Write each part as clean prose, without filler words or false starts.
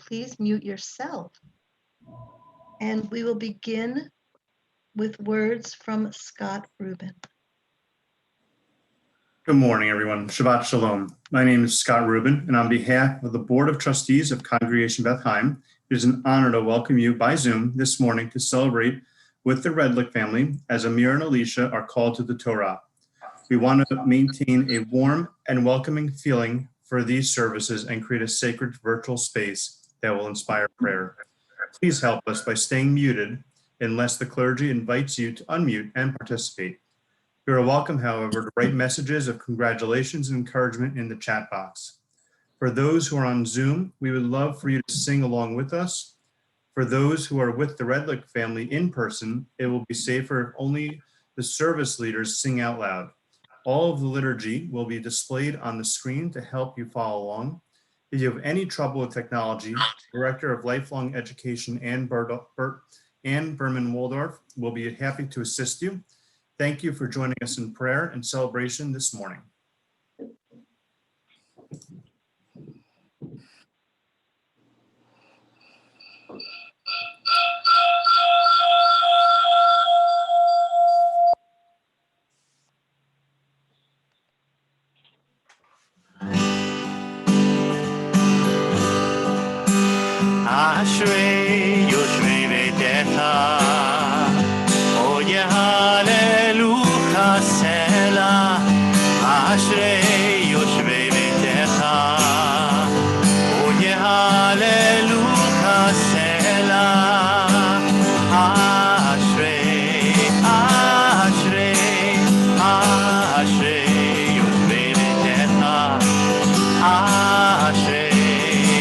please mute yourself. And we will begin with words from Scott Rubin. Good morning, everyone. Shabbat Shalom. My name is Scott Rubin, and on behalf of the Board of Trustees of Congregation Beth Chaim, it is an honor to welcome you by Zoom this morning to celebrate with the Redlick family as Amir and Alicia are called to the Torah. We want to maintain a warm and welcoming feeling for these services and create a sacred virtual space that will inspire prayer. Please help us by staying muted unless the clergy invites you to unmute and participate. You are welcome, however, to write messages of congratulations and encouragement in the chat box. For those who are on Zoom, we would love for you to sing along with us. For those who are with the Redlick family in person, it will be safer if only the service leaders sing out loud. All of the liturgy will be displayed on the screen to help you follow along. If you have any trouble with technology, Director of Lifelong Education Ann Berman Waldorf will be happy to assist you. Thank you for joining us in prayer and celebration this morning. Ashrei yoshvei betecha, oye hallelujah sela. Ashrei yoshvei betecha, oye hallelujah sela. Ashrei, ashrei, ashrei yoshvei betecha. Ashrei,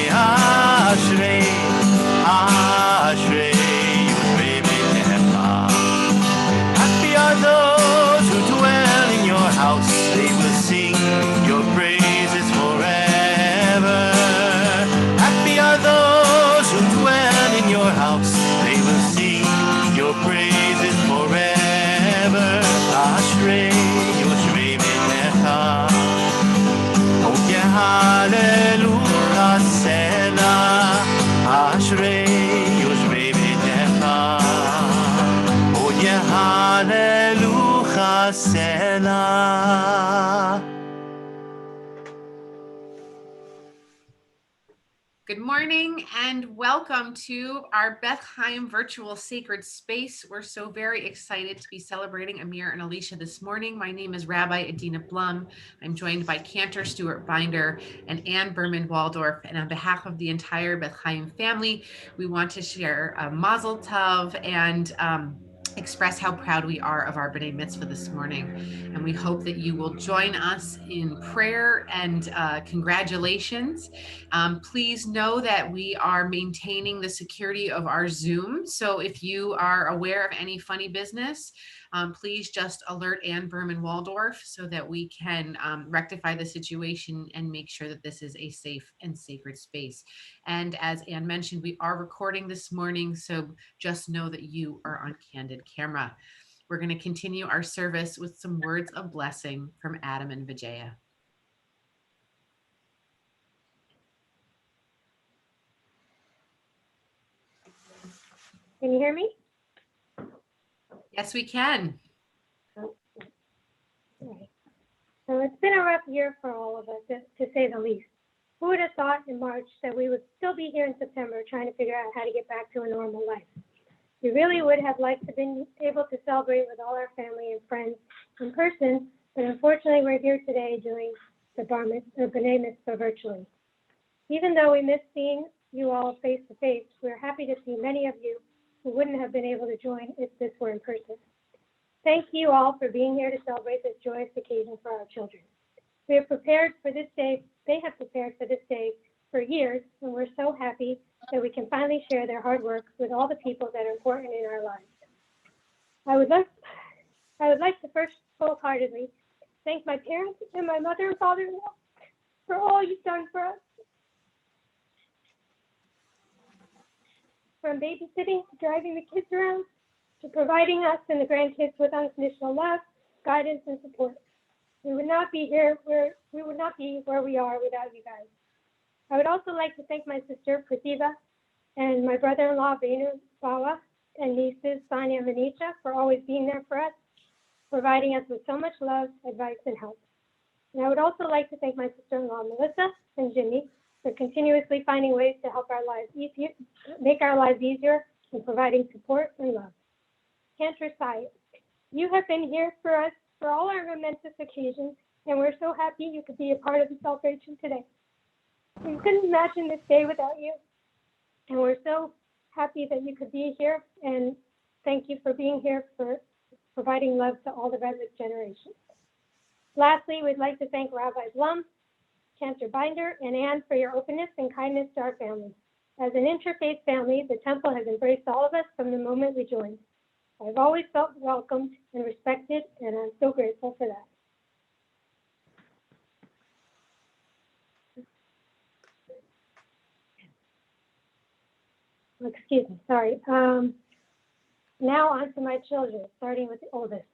ashrei. Happy are those who dwell in your house, they will sing your praises forever. Happy are those who dwell in your house, they will sing your praises forever. Ashrei yoshvei betecha, oh yeah, hallelujah, selah. Ashrei yoshvei betecha, oh yeah, hallelujah, selah. Good morning and welcome to our Beth Chaim virtual sacred space. We're so very excited to be celebrating Amir and Alicia this morning. My name is Rabbi Adina Blum. I'm joined by Cantor Stuart Binder and Ann Berman Waldorf. And on behalf of the entire Beth Chaim family, we want to share a mazel tov and express how proud we are of our B'nai Mitzvah this morning. And we hope that you will join us in prayer and congratulations. Please know that we are maintaining the security of our Zoom. So if you are aware of any funny business, please just alert Ann Berman Waldorf so that we can rectify the situation and make sure that this is a safe and sacred space. And as Ann mentioned, we are recording this morning, so just know that you are on candid camera. We're going to continue our service with some words of blessing from Adam and Vijaya. Can you hear me? Yes, we can. Right. So it's been a rough year for all of us, to say the least. Who would have thought in March that we would still be here in September trying to figure out how to get back to a normal life? We really would have liked to have been able to celebrate with all our family and friends in person, but unfortunately we're here today doing the B'nai Mitzvah virtually. Even though we miss seeing you all face to face, we're happy to see many of you who wouldn't have been able to join if this were in person. Thank you all for being here to celebrate this joyous occasion for our children. We have prepared for this day, they have prepared for this day for years, and we're so happy that we can finally share their hard work with all the people that are important in our lives. I would like to first wholeheartedly thank my parents and my mother and father-in-law for all you've done for us. From babysitting to driving the kids around, to providing us and the grandkids with unconditional love, guidance, and support. We would not be where we are without you guys. I would also like to thank my sister Pratibha and my brother-in-law Venu Bawa and nieces Sonia and Manisha for always being there for us, providing us with so much love, advice, and help. And I would also like to thank my sister-in-law Melissa and Jimmy for continuously finding ways to help our lives easier, make our lives easier, and providing support and love. Cantor Sai, you have been here for us for all our momentous occasions, and we're so happy you could be a part of the celebration today. We couldn't imagine this day without you, and we're so happy that you could be here, and thank you for being here for providing love to all the Redwood generations. Lastly, we'd like to thank Rabbi Blum, Cantor Binder, and Anne for your openness and kindness to our family. As an interfaith family, the temple has embraced all of us from the moment we joined. I've always felt welcomed and respected, and I'm so grateful for that. Excuse me, sorry. Now on to my children, starting with the oldest.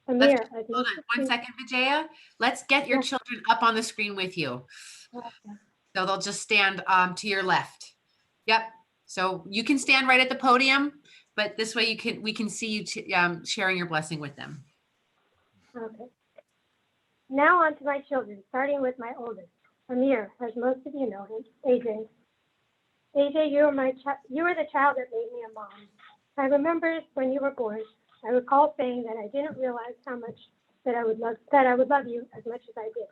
Amir. Hold on 1 second, Vijaya. Let's get your children up on the screen with you. So they'll just stand to your left. Yep. So you can stand right at the podium, but this way we can see you sharing your blessing with them. Okay. Now on to my children, starting with my oldest, Amir, as most of you know him, AJ. AJ, you were the child that made me a mom. I remember when you were born, I recall saying that I didn't realize how much that I would love you as much as I did.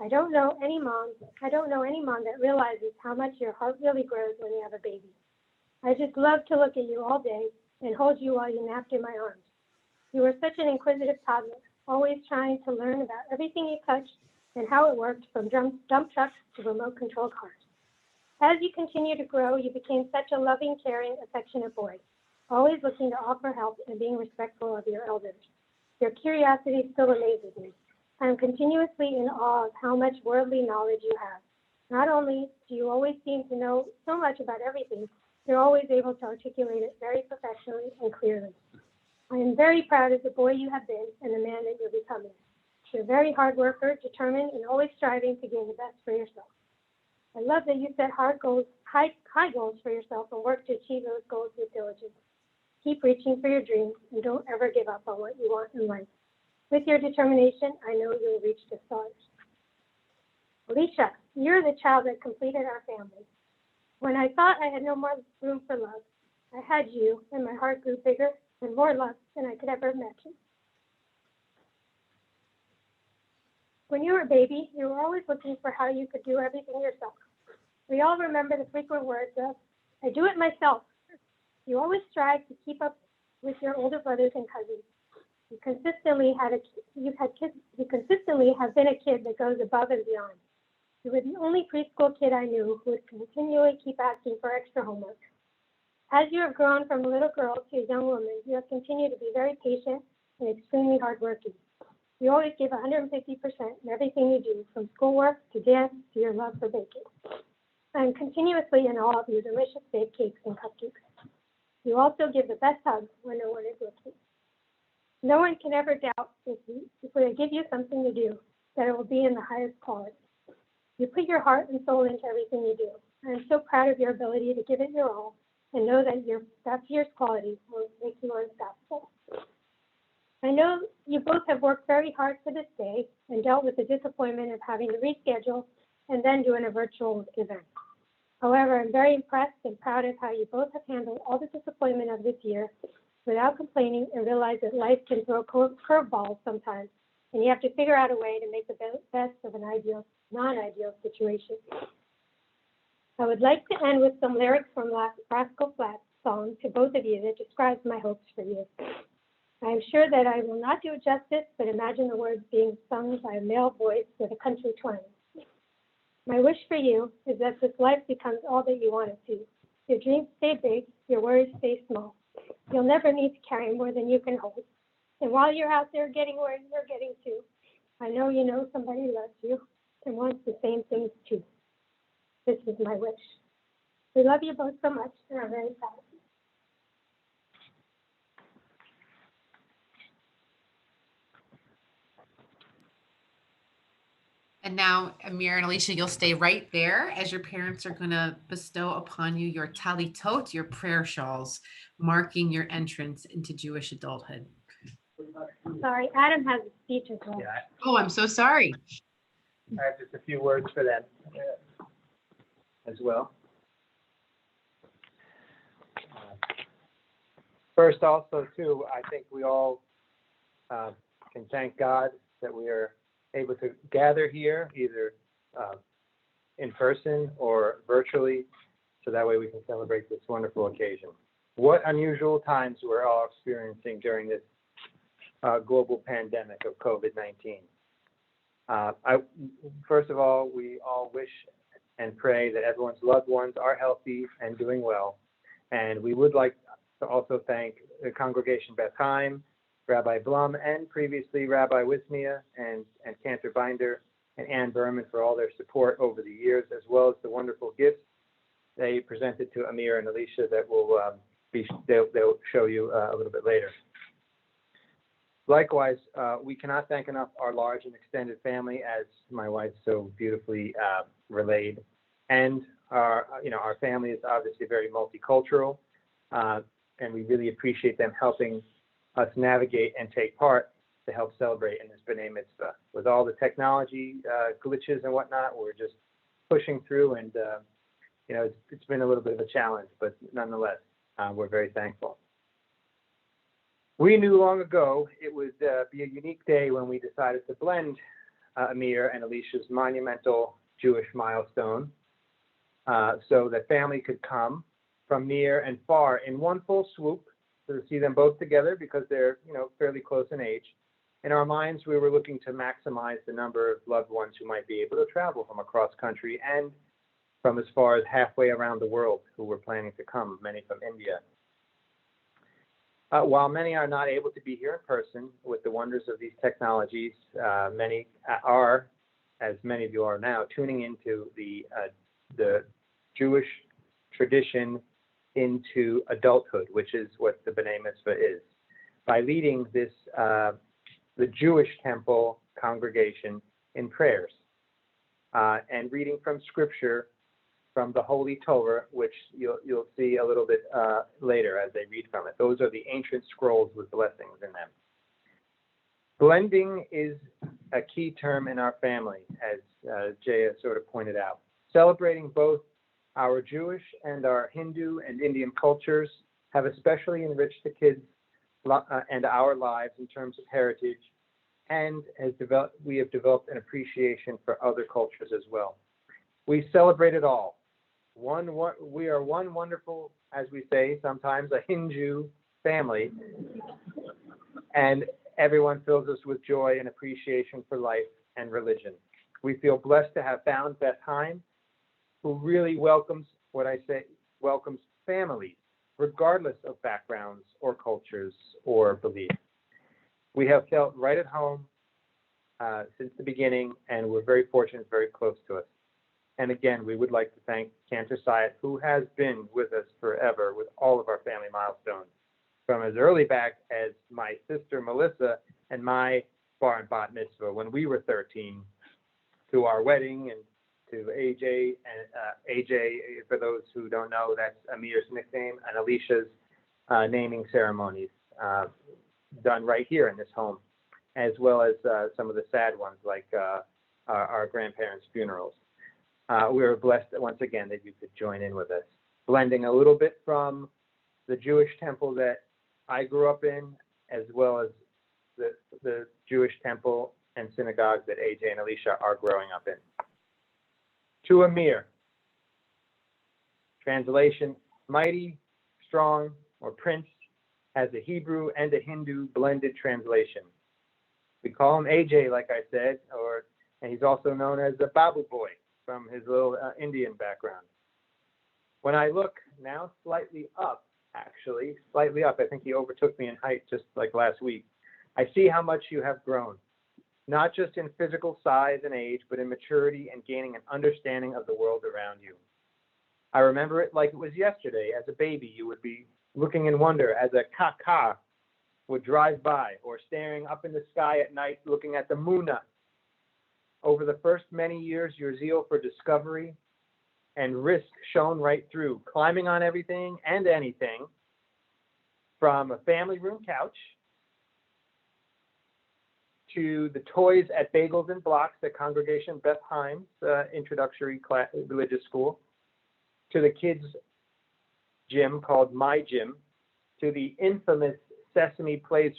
I don't know any mom that realizes how much your heart really grows when you have a baby. I just love to look at you all day and hold you while you napped in my arms. You were such an inquisitive toddler, always trying to learn about everything you touched and how it worked, from dump trucks to remote control cars. As you continue to grow, you became such a loving, caring, affectionate boy, always looking to offer help and being respectful of your elders. Your curiosity still amazes me. I am continuously in awe of how much worldly knowledge you have. Not only do you always seem to know so much about everything, you're always able to articulate it very professionally and clearly. I am very proud of the boy you have been and the man that you're becoming. You're a very hard worker, determined, and always striving to gain the best for yourself. I love that you set high goals for yourself and work to achieve those goals with diligence. Keep reaching for your dreams and don't ever give up on what you want in life. With your determination, I know you will reach the stars. Alicia, you're the child that completed our family. When I thought I had no more room for love, I had you, and my heart grew bigger and more love than I could ever imagine. When you were a baby, you were always looking for how you could do everything yourself. We all remember the frequent words of, I do it myself. You always strive to keep up with your older brothers and cousins. You consistently have been a kid that goes above and beyond. You were the only preschool kid I knew who would continually keep asking for extra homework. As you have grown from a little girl to a young woman, you have continued to be very patient and extremely hardworking. You always give 150% in everything you do, from schoolwork to dance to your love for baking. I am continuously in awe of your delicious baked cakes and cupcakes. You also give the best hugs when no one is looking. No one can ever doubt if we give you something to do, that it will be in the highest quality. You put your heart and soul into everything you do. I am so proud of your ability to give it your all and know that that fierce quality will make you unstoppable. I know you both have worked very hard for this day and dealt with the disappointment of having to reschedule and then doing a virtual event. However, I'm very impressed and proud of how you both have handled all the disappointment of this year without complaining, and realize that life can throw curveballs sometimes, and you have to figure out a way to make the best of an non-ideal situation. I would like to end with some lyrics from Rascal Flatts' song to both of you that describes my hopes for you. I am sure that I will not do it justice, but imagine the words being sung by a male voice with a country twang. My wish for you is that this life becomes all that you want it to. Your dreams stay big, your worries stay small. You'll never need to carry more than you can hold. And while you're out there getting where you're getting to, I know you know somebody loves you and wants the same things too. This is my wish. We love you both so much, and I'm very proud of you. And now, Amir and Alicia, you'll stay right there as your parents are going to bestow upon you your talitot, your prayer shawls, marking your entrance into Jewish adulthood. Sorry, Adam has a speech as well. Yeah, Oh, I'm so sorry. I have just a few words for them as well. First, also, too, I think we all can thank God that we are able to gather here, either in person or virtually, so that way we can celebrate this wonderful occasion. What unusual times we're all experiencing during this global pandemic of COVID-19. First of all, we all wish and pray that everyone's loved ones are healthy and doing well. And we would like to also thank the congregation Beth Chaim, Rabbi Blum, and previously Rabbi Wismia and Cantor Binder and Ann Berman for all their support over the years, as well as the wonderful gifts they presented to Amir and Alicia that will they'll show you a little bit later. Likewise, we cannot thank enough our large and extended family, as my wife so beautifully relayed. And our family is obviously very multicultural, and we really appreciate them helping us navigate and take part to help celebrate in this B'nai Mitzvah. With all the technology glitches and whatnot, we're just pushing through, and it's been a little bit of a challenge, but nonetheless, we're very thankful. We knew long ago it would be a unique day when we decided to blend Amir and Alicia's monumental Jewish milestone so that family could come from near and far in one full swoop to see them both together because they're fairly close in age. In our minds, we were looking to maximize the number of loved ones who might be able to travel from across country and from as far as halfway around the world who were planning to come, many from India. While many are not able to be here in person with the wonders of these technologies, many are, as many of you are now, tuning into the Jewish tradition into adulthood, which is what the B'nai Mitzvah is. By leading this, the Jewish temple congregation in prayers and reading from scripture from the Holy Torah, which you'll see a little bit later as they read from it. Those are the ancient scrolls with blessings in them. Blending is a key term in our family, as Jaya sort of pointed out. Celebrating both our Jewish and our Hindu and Indian cultures have especially enriched the kids and our lives in terms of heritage, and we have developed an appreciation for other cultures as well. We celebrate it all. We are one wonderful, as we say sometimes, a Hindu family, and everyone fills us with joy and appreciation for life and religion. We feel blessed to have found Beth Chaim, who really welcomes families, regardless of backgrounds or cultures or beliefs. We have felt right at home since the beginning, and we're very fortunate, it's very close to us. And again, we would like to thank Cantor Syed, who has been with us forever with all of our family milestones, from as early back as my sister Melissa and my bar and bat mitzvah when we were 13, to our wedding, and to AJ, and AJ, for those who don't know, that's Amir's nickname, and Alicia's naming ceremonies done right here in this home, as well as some of the sad ones like our grandparents' funerals. We were blessed once again that you could join in with us, blending a little bit from the Jewish temple that I grew up in, as well as the Jewish temple and synagogue that AJ and Alicia are growing up in. To Amir, translation, mighty, strong, or prince, has a Hebrew and a Hindu blended translation. We call him AJ, like I said, and he's also known as the Babu Boy from his little Indian background. When I look now slightly up, I think he overtook me in height just like last week. I see how much you have grown, not just in physical size and age, but in maturity and gaining an understanding of the world around you. I remember it like it was yesterday. As a baby, you would be looking in wonder as a kaka would drive by, or staring up in the sky at night looking at the Muna. Over the first many years, your zeal for discovery and risk shone right through, climbing on everything and anything, from a family room couch to the toys at Bagels and Blocks at Congregation Beth Haim's introductory religious school, to the kids' gym called My Gym, to the infamous Sesame Place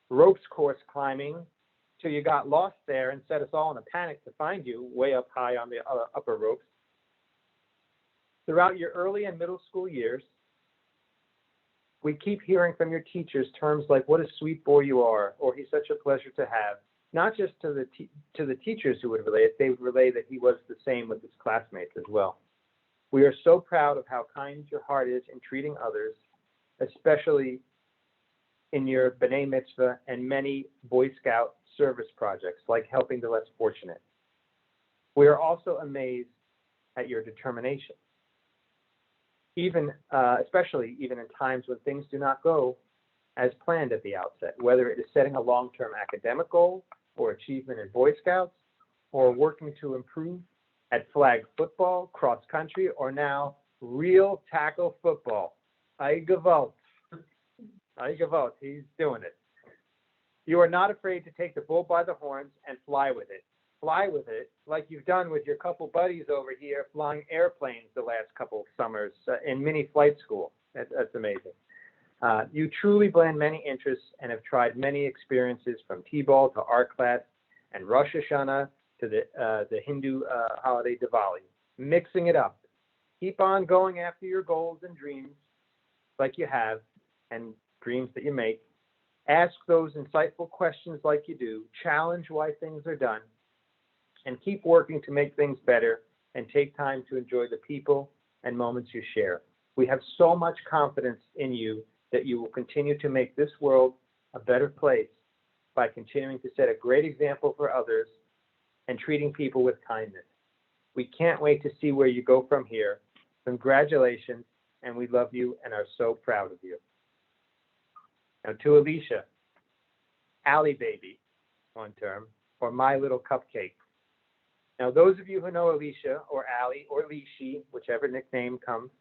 ropes course climbing, till you got lost there and set us all in a panic to find you way up high on the upper ropes. Throughout your early and middle school years, we keep hearing from your teachers terms like, "What a sweet boy you are," or "He's such a pleasure to have." Not just to the teachers who would relay it, they would relay that he was the same with his classmates as well. We are so proud of how kind your heart is in treating others, especially in your B'nai Mitzvah and many Boy Scout service projects, like helping the less fortunate. We are also amazed at your determination, especially even in times when things do not go as planned at the outset, whether it is setting a long-term academic goal or achievement in Boy Scouts, or working to improve at flag football, cross country, or now real tackle football. Ay gewalt. He's doing it. You are not afraid to take the bull by the horns and fly with it. Fly with it like you've done with your couple buddies over here flying airplanes the last couple summers in mini flight school. That's amazing. You truly blend many interests and have tried many experiences, from T-ball to art class and Rosh Hashanah to the Hindu holiday Diwali, mixing it up. Keep on going after your goals and dreams like you have, and dreams that you make. Ask those insightful questions like you do. Challenge why things are done, and keep working to make things better, and take time to enjoy the people and moments you share. We have so much confidence in you that you will continue to make this world a better place by continuing to set a great example for others and treating people with kindness. We can't wait to see where you go from here. Congratulations, and we love you and are so proud of you. Now to Alicia, Allie Baby, one term, or My Little Cupcake. Now, those of you who know Alicia or Allie or Lishi, whichever nickname comes,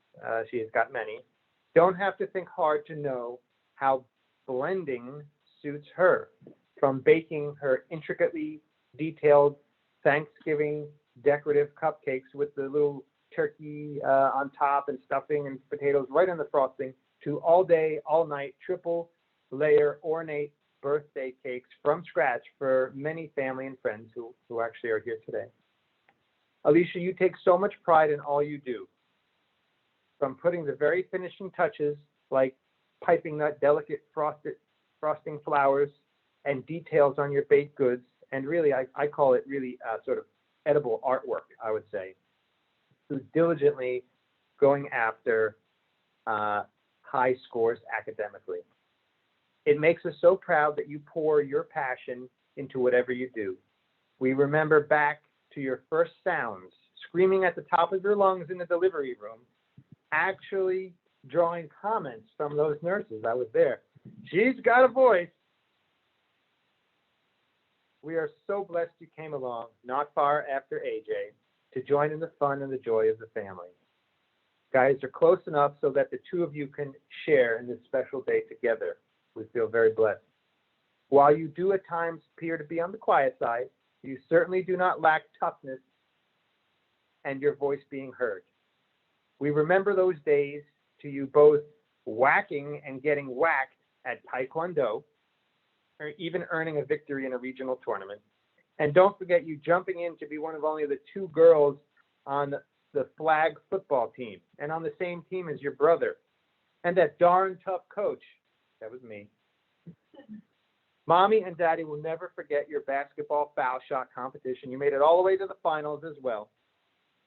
she has got many, don't have to think hard to know how blending suits her. From baking her intricately detailed Thanksgiving decorative cupcakes with the little turkey on top and stuffing and potatoes right on the frosting, to all day, all night, triple layer ornate birthday cakes from scratch for many family and friends who actually are here today. Alicia, you take so much pride in all you do, from putting the very finishing touches like piping that delicate frosting flowers and details on your baked goods, and really, I call it really sort of edible artwork, I would say, to diligently going after high scores academically. It makes us so proud that you pour your passion into whatever you do. We remember back to your first sounds, screaming at the top of your lungs in the delivery room, actually drawing comments from those nurses. I was there. She's got a voice. We are so blessed you came along, not far after AJ, to join in the fun and the joy of the family. Guys are close enough so that the two of you can share in this special day together. We feel very blessed. While you do at times appear to be on the quiet side, you certainly do not lack toughness and your voice being heard. We remember those days to you both whacking and getting whacked at Taekwondo, or even earning a victory in a regional tournament. And don't forget you jumping in to be one of only the two girls on the flag football team, and on the same team as your brother, and that darn tough coach. That was me. Mommy and Daddy will never forget your basketball foul shot competition. You made it all the way to the finals as well.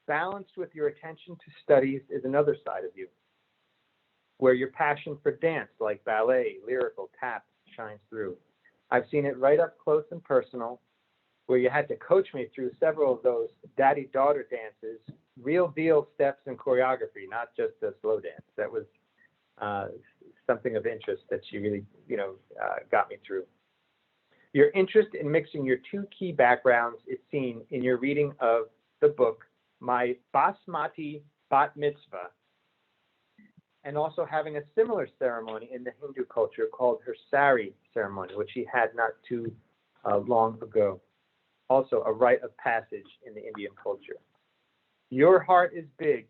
Balanced with your attention to studies is another side of you, where your passion for dance, like ballet, lyrical, tap, shines through. I've seen it right up close and personal, where you had to coach me through several of those daddy-daughter dances, real deal steps and choreography, not just a slow dance. That was something of interest that she really, got me through. Your interest in mixing your two key backgrounds is seen in your reading of the book, My Basmati Bat Mitzvah, and also having a similar ceremony in the Hindu culture called her sari ceremony, which she had not too long ago. Also a rite of passage in the Indian culture. Your heart is big,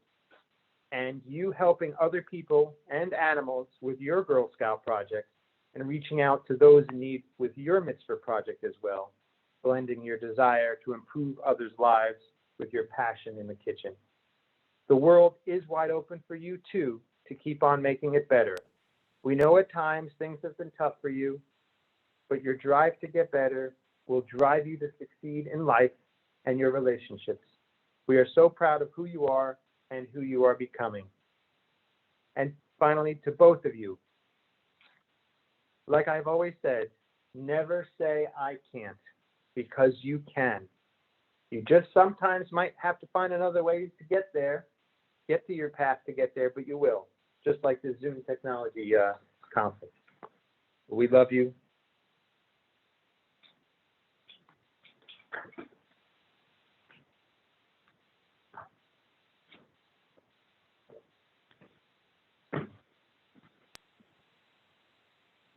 and you helping other people and animals with your Girl Scout project and reaching out to those in need with your mitzvah project as well, blending your desire to improve others' lives with your passion in the kitchen. The world is wide open for you too to keep on making it better. We know at times things have been tough for you, but your drive to get better will drive you to succeed in life and your relationships. We are so proud of who you are and who you are becoming. And finally, to both of you, like I've always said, never say I can't, because you can. You just sometimes might have to find another way to get there, get to your path to get there, but you will, just like the Zoom technology conference. We love you.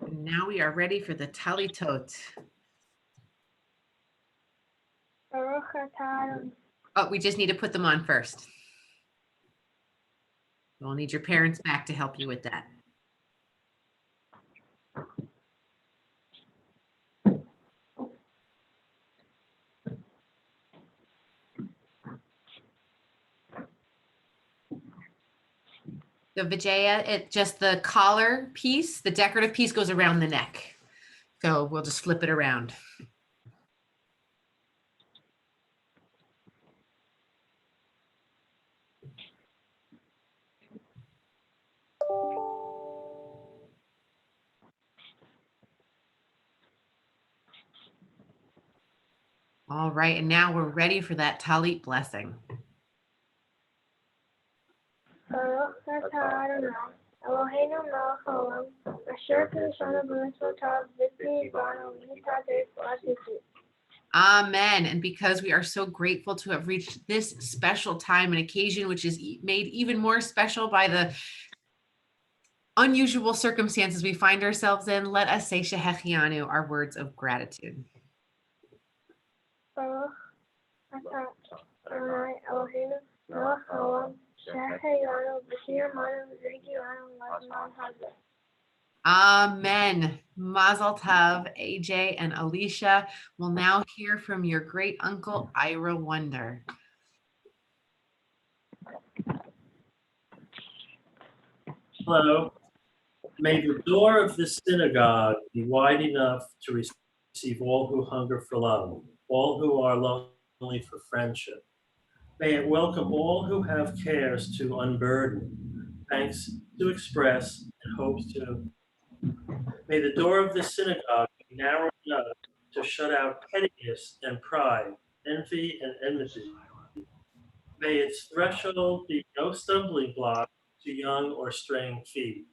And now we are ready for the Talitot. Baruch atah Adonai. Oh, we just need to put them on first. We'll need your parents back to help you with that. The Vijaya, it just the collar piece, the decorative piece goes around the neck. So we'll just flip it around. All right, and now we're ready for that Talit blessing. Baruch atah Adonai, Eloheinu melech haolam, asher k'nishanu b'mitzvotav v'tzvi b'anu v'nitadeh v'asisi. Amen. And because we are so grateful to have reached this special time and occasion, which is made even more special by the unusual circumstances we find ourselves in, let us say Shehechianu, our words of gratitude. Baruch atah Adonai, Eloheinu melech haolam, shehechianu v'shirmanu v'zrikiranu l'zman hazeh. Amen. Mazel Tov, AJ and Alicia. We'll now hear from your great uncle, Ira Wonder. Hello. May the door of the synagogue be wide enough to receive all who hunger for love, all who are lonely for friendship. May it welcome all who have cares to unburden, thanks to express, and hopes to. May the door of the synagogue be narrow enough to shut out pettiness and pride, envy and enmity. May its threshold be no stumbling block to young or straying feet.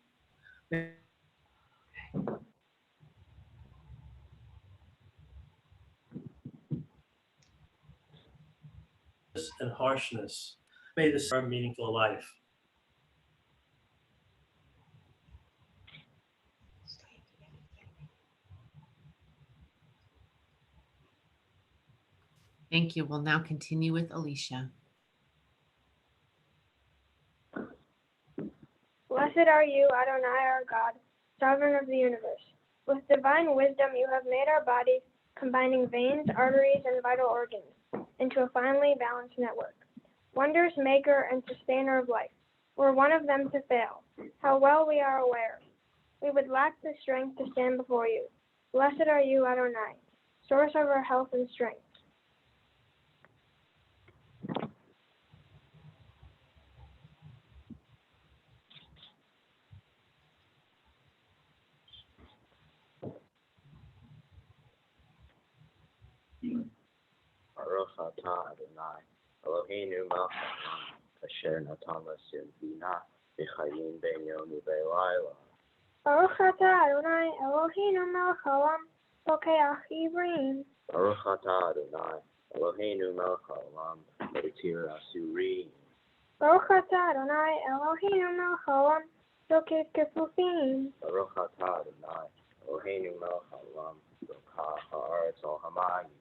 And harshness. May this be a meaningful life. Thank you. We'll now continue with Alicia. Blessed are you, Adonai, our God, sovereign of the universe. With divine wisdom, you have made our bodies, combining veins, arteries, and vital organs, into a finely balanced network. Wondrous maker and sustainer of life, were one of them to fail, how well we are aware. We would lack the strength to stand before you. Blessed are you, Adonai, source of our health and strength. Baruch atah Adonai, Eloheinu melech haolam, asher natan lasim bina v'chayim ben yom u'belayla. Baruch atah Adonai, Eloheinu melech haolam, Lokeach Ivrim. Baruch atah Adonai, Eloheinu melech haolam, Metir asurim. Baruch atah Adonai Eloheinu melech haolam, Lokeh Kefufim. Baruch atah Adonai, Eloheinu melech haolam, Lokah haaretz al hamayim.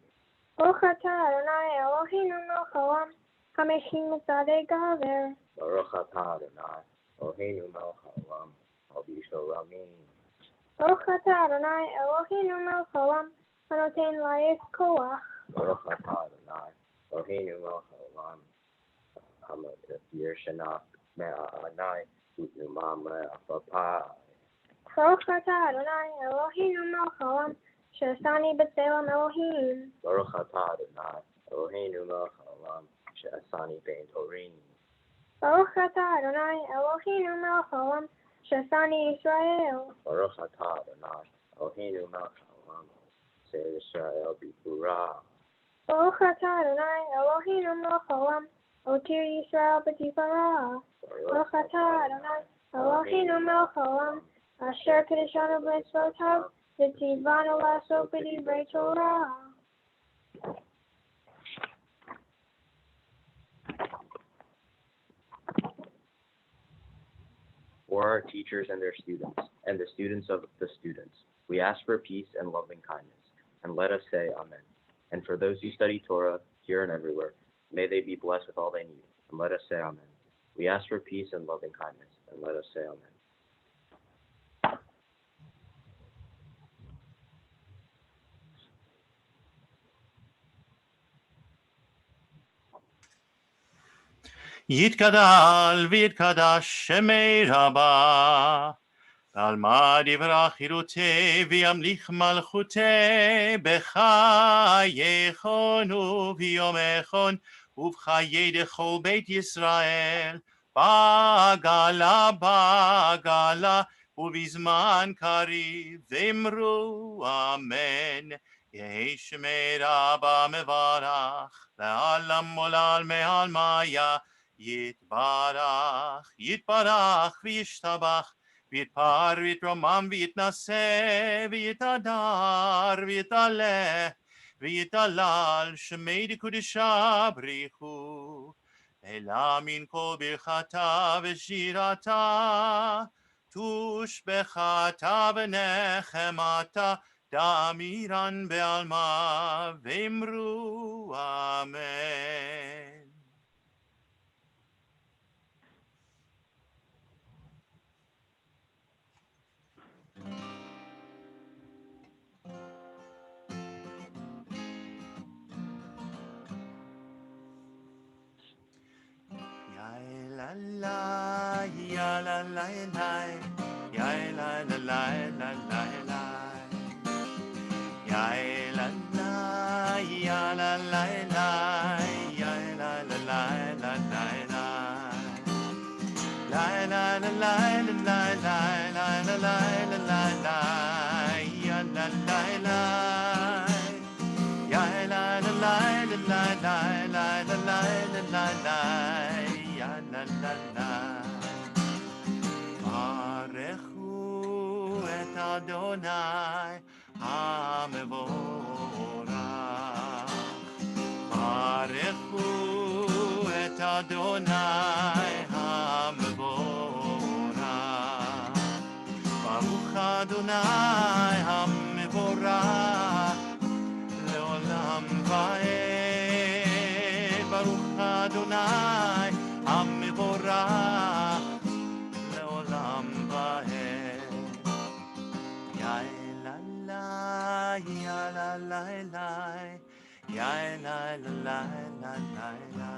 Baruch atah Adonai Eloheinu melech haolam, Hameshim mitzadei gaver. Baruch atah Adonai, Eloheinu melech haolam, al bishoramim. Baruch atah Adonai Eloheinu melech haolam, Hanoten layis koach. Baruch atah Adonai, Eloheinu melech haolam, Hamatir shenach me'anai, Utnumam le'afapai. Baruch atah Adonai Eloheinu melech haolam, She'asani b'tzelem Elohim. Baruch atah Adonai, Eloheinu melech haolam, She'asani bein torim. Baruch atah Adonai Eloheinu melech haolam, She'asani Yisrael. Baruch atah Adonai, Eloheinu melech haolam, Seir Yisrael b'gvura. Baruch atah Adonai Eloheinu melech haolam, Otir Yisrael b'tifara. Baruch atah Adonai Eloheinu melech haolam, Asher kedeshanu b'mitzvotav, v'tzivanu la'asot b'divrei Torah. For our teachers and their students, and the students of the students, we ask for peace and loving kindness, and let us say Amen. And for those who study Torah, here and everywhere, may they be blessed with all they need, and let us say Amen. We ask for peace and loving kindness, and let us say Amen. יתגדל ויתקדש שמי רבה, ועלמא דברה חירותי וימליך מלכותי בחייכון וביומכון ובחיי דכל בית ישראל, בגלה ובזמן קריב, ואמרו אמן. יהי שמי רבה מברך, לעלם ולעלמי עלמיה, יתברך וישתבח, ויתפאר ויתרומם ויתנשא ויתהדר ויתעלה ויתהלל, שמי דקודשה בריחו, אלא מן כל ברכתה ושירתה, תושבחתה ונחמתה, דאמירן בעלמא, ואמרו אמן. La ya la la la ya la la la la la la ya la la ya la la la ya la la la la la la la la la la la la la la la la la ya la la la ya la la la la la la la la la ya la la la. ברכו את אדוני המבורך, ברכו את אדוני המבורך, ברוך אדוני המבורך לעולם ועד, ברוך אדוני המבורך לעולם ועד. יא לה לה יא לה לה לה יא לה לה לה לה לה.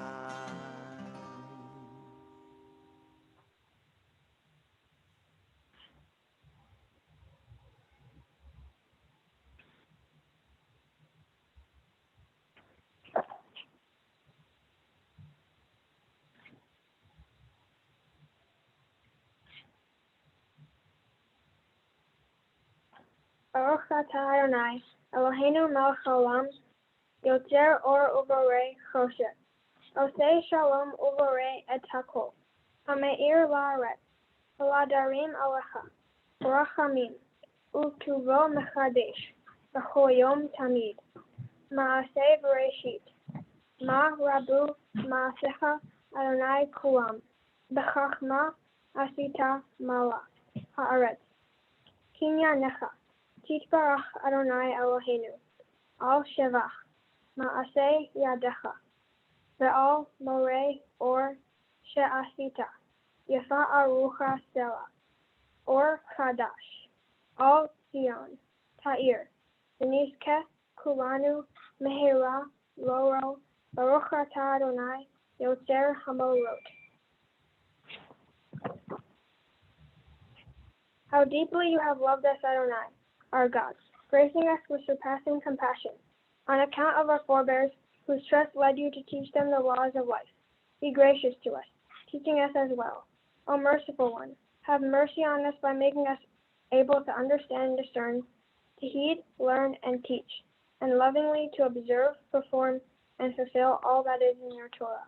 Baruch atah Adonai, Eloheinu melech haolam, yoter or uvorei choshet, osei shalom uvorei et hakol, hameir la'aretz, v'ladarim alecha, barachamim, u'tuvo mechadesh, בכל יום תמיד. מעשה בראשית. מה רבו מעשיך אדוני כולם. בחכמה עשית מלאה הארץ. קניינך. תתברך אדוני אלוהינו. על שבח מעשה ידיך. ועל מורה אור שעשית. יפה ארוחה סלע. אור חדש. על ציון תאיר. ונזכה כולנו מהרה לאורו. ברוך אתה אדוני יוצר המאורות. How deeply you have loved us, Adonai, our God, gracing us with surpassing compassion, on account of our forebears, whose trust led you to teach them the laws of life. Be gracious to us, teaching us as well. O merciful one, have mercy on us by making us able to understand and discern, to heed, learn, and teach, and lovingly to observe, perform, and fulfill all that is in your Torah.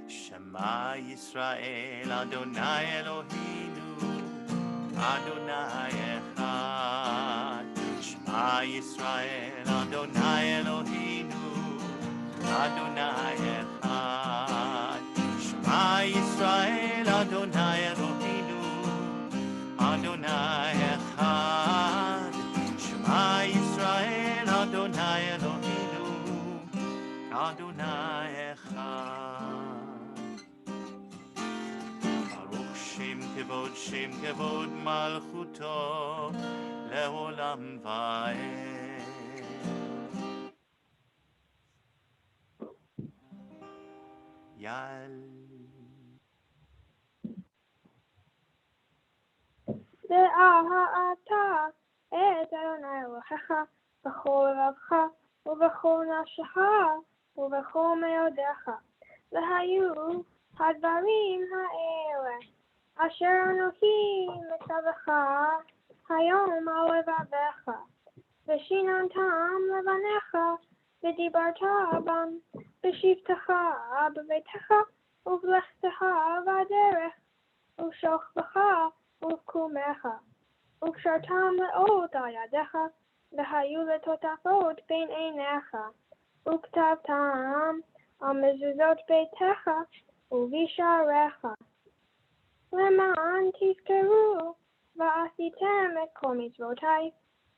Shema Yisrael, Adonai Eloheinu, Adonai Echad. Shema Yisrael, Adonai Eloheinu, Adonai Echad. Shema Yisrael, Adonai Eloheinu, Adonai Echad. Shema Yisrael, Adonai Eloheinu, Adonai Echad. Shem kevod malchuto leolam vaed. Yal. ואהבת את אדוני אלוהיך בכל לבבך ובכל נפשך ובכל מאודיך. והיו הדברים האלה אשר אנוכי מצווך היום על לבביך, ושיננתם לבניך, ודיברת בם בשבתך בביתך ובלכתך בדרך, ובשוכבך ובקומך, וקשרתם לאות על ידיך, והיו לטוטפות בין עיניך, וכתבתם על מזוזות ביתך ובשעריך. למען תזכרו ועשיתם את כל מצוותיי,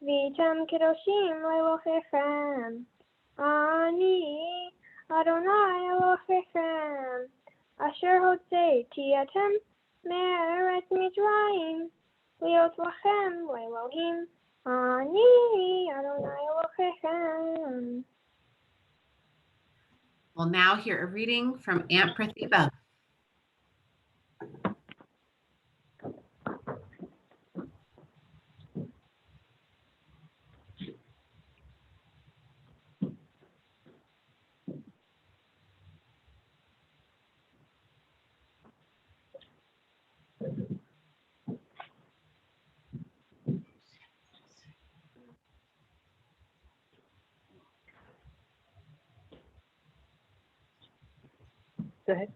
והייתם קדושים לאלוהיכם. אני אדוני אלוהיכם, אשר הוצאתי אתם מארץ מצרים, להיות לכם לאלוהים. אני אדוני אלוהיכם. We'll now hear a reading from Aunt Prathiba. Go ahead.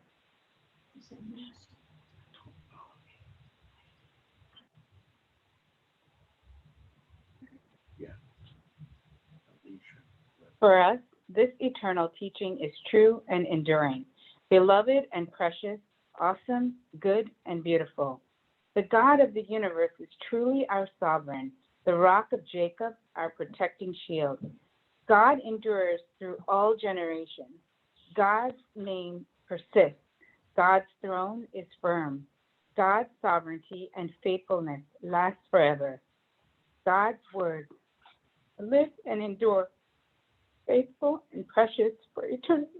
For us, this eternal teaching is true and enduring, beloved and precious, awesome, good, and beautiful. The God of the universe is truly our sovereign, the rock of Jacob, our protecting shield. God endures through all generations. God's name persists. God's throne is firm. God's sovereignty and faithfulness last forever. God's word live and endure, faithful and precious for eternity.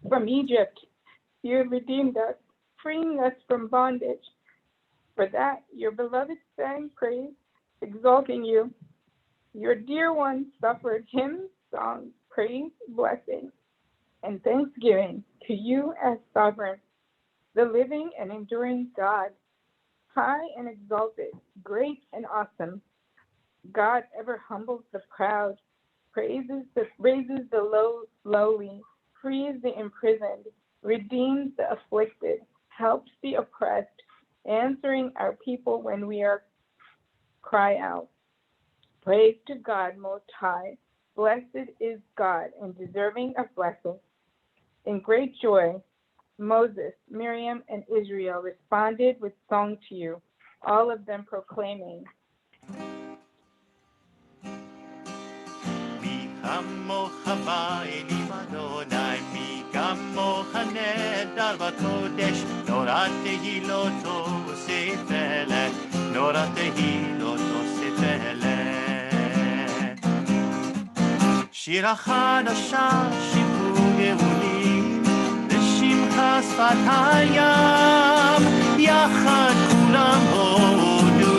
From Egypt, you redeemed us, freeing us from bondage. For that, your beloved sang praise, exalting you. Your dear ones suffered hymns, songs, praise, blessing, and thanksgiving to you as sovereign, the living and enduring God, high and exalted, great and awesome. God ever humbles the proud, raises the lowly, frees the imprisoned, redeems the afflicted, helps the oppressed, answering our people when we cry out. Praise to God Most High. Blessed is God and deserving of blessing. In great joy, Moses, Miriam, and Israel responded with song to you, all of them proclaiming, מי כמוך באלים אדוני, מי כמוך נהדר בקודש, נורא תהילתו וספלת, נורא תהילתו ספלת. שיר החדשה, שיפור גאולים, ושמך שפת הים, יחד כולם הודו,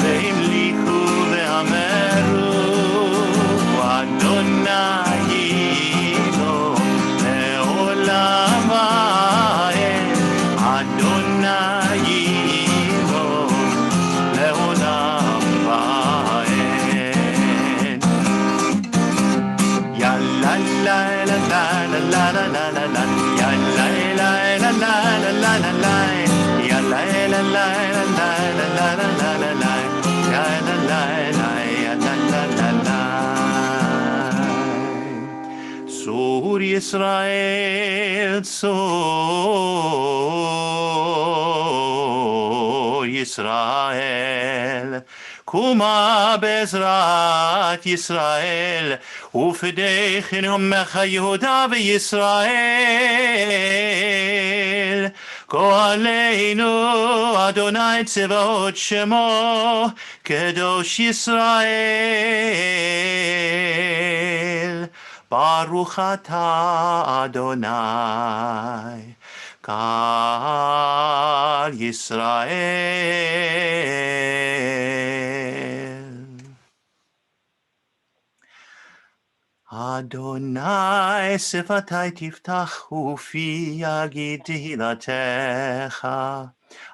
והמליכו ואמרו, אדוני לו לעולם ועד, אדוני לו לעולם ועד. יא לה לה לה לה לה לה לה לה לה, יא לה לה לה לה לה לה לה, יא לה לה לה לה לה לה לה לה לה, יא לה לה לה יא לה לה לה לה. צור ישראל, צור ישראל, קומה בעזרת ישראל, ופדייכן עמך יהודה וישראל. גואלנו אדוני צבאות שמו, קדוש ישראל. ברוך אתה אדוני, קהל ישראל. אדוני שפתי תפתח ופי יגיד תהילתך.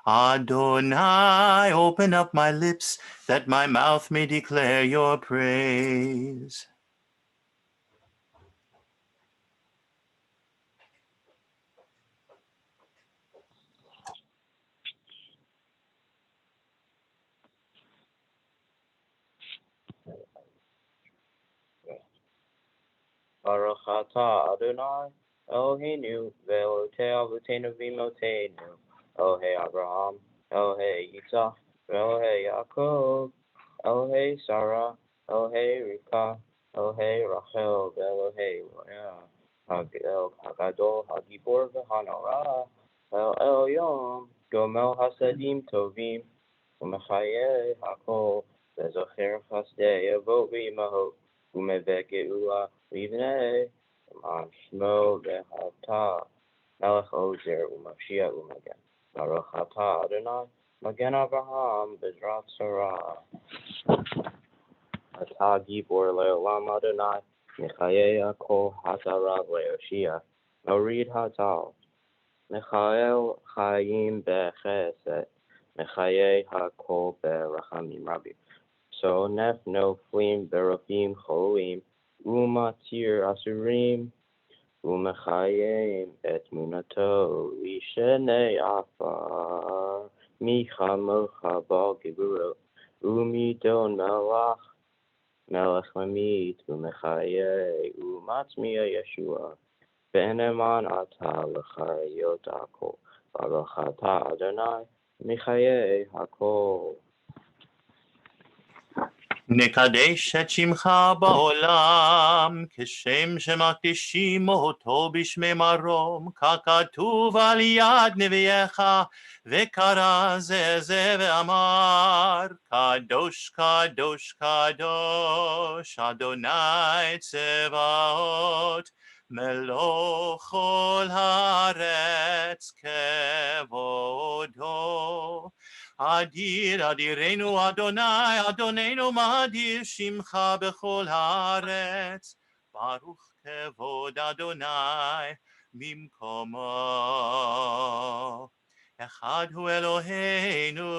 Adonai, open up my lips that my mouth may declare your praise. Baruch atah Adonai, Eloheinu, ve'elokei avotenu v'imotenu, Elohei Abraham, Elohei Yitzhak, Elohei Yaakov, Elohei Sarah, Elohei Rivka, Elohei Rachel, ve'Elohei Leah, Hagadol, Hagibor, v'Hanara, El Elyon, Gomel Hasadim Tovim, U'Mechayeh Hakol, ve'Zocher Chasdei Avot v'Imahot, U'Meveh Geula, Livnei, Shmo ve'Hata, Melech Ozer u'Mashiach u'Magen. Baruch atah Adonai, Magen Avraham, Bezrat Sarah. Atah Gibor le'olam Adonai, Mechayeh Kol Hatarav le'Yoshia, Orid Hatal, Mechael Chaim be'Chesed, Mechayeh Hakol be'Rachamim Rabbi. So nef noflim berofim cholim, Umatir asurim, umechayim et munato, Ishenei afar, Micha mocha bal giburo, Umidon melach, melech lamit, Umechayeh, Umatzmiya Yeshua, Beneman ata lechayot akol, Baruch atah Adonai, Michayeh hakol. נקדש את שמך בעולם, כשם שמקדישים אותו בשמי מרום, ככתוב על יד נביאך, וקרא זה ואמר, קדוש קדוש קדוש, אדוני צבאות, מלוך כל הארץ כבודו. אדיר אדירנו אדוני, אדוננו מאדיר שמך בכל הארץ. ברוך כבוד אדוני במקומו. אחד הוא אלוהינו,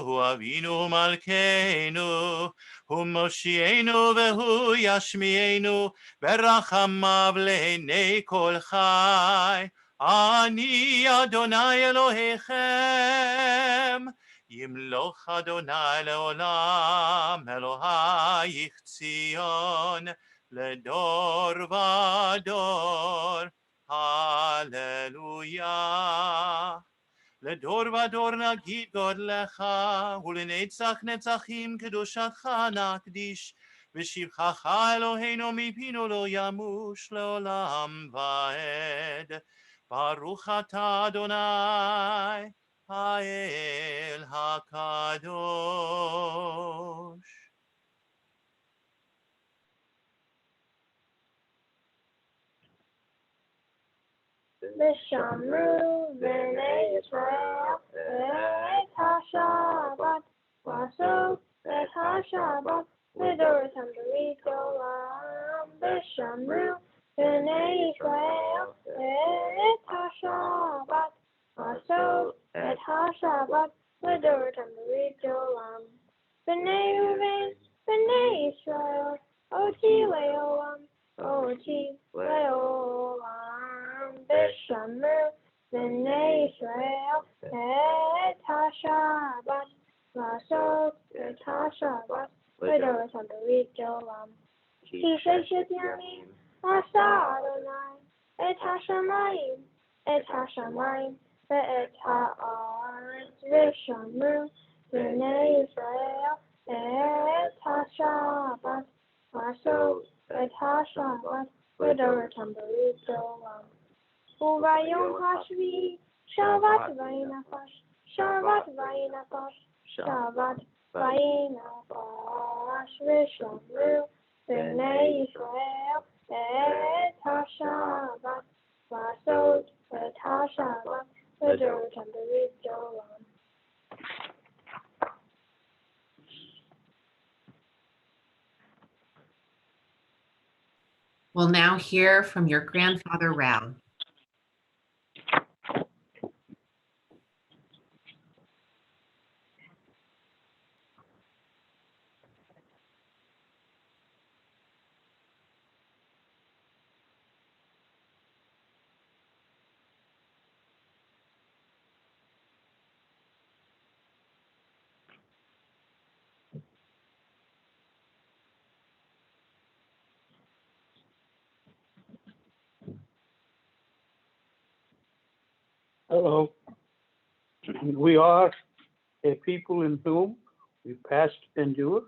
הוא אבינו מלכנו, הוא מושיענו והוא ישמיענו, ברחמיו לעיני כל חי. אני אדוני אלוהיכם, ימלוך אדוני לעולם, אלוהיך ציון, לדור ודור. הללויה. לדור ודור נגיד גודלך, ולנצח נצחים קדושתך נקדיש, ושבחך אלוהינו מפינו לא ימוש לעולם ועד. ברוך אתה אדוני, האל הקדוש. ושמרו בני ישראל את השבת, ועשו את השבת לדורתם ברית עולם. ושמרו בני ישראל את השבת, ועשו את השבת לדורתם ברית עולם. בני ראובן, בני ישראל, אותי לעולם, אותי לעולם. ושמרו בני ישראל את השבת, לעשות את השבת לדורתם ברית עולם. כי ששת ימים עשה אדוני את השמיים, את השמיים ואת הארץ. ושמרו בני ישראל את השבת, לעשות את השבת לדורתם ברית עולם. וביום השביעי שבת וינפש, שבת וינפש, שבת וינפש. ושמרו בני ישראל את השבת, לעשות את השבת לדורתם ברית עולם. We'll now hear from your grandfather, Rab. Hello. We are a people in whom we past endure,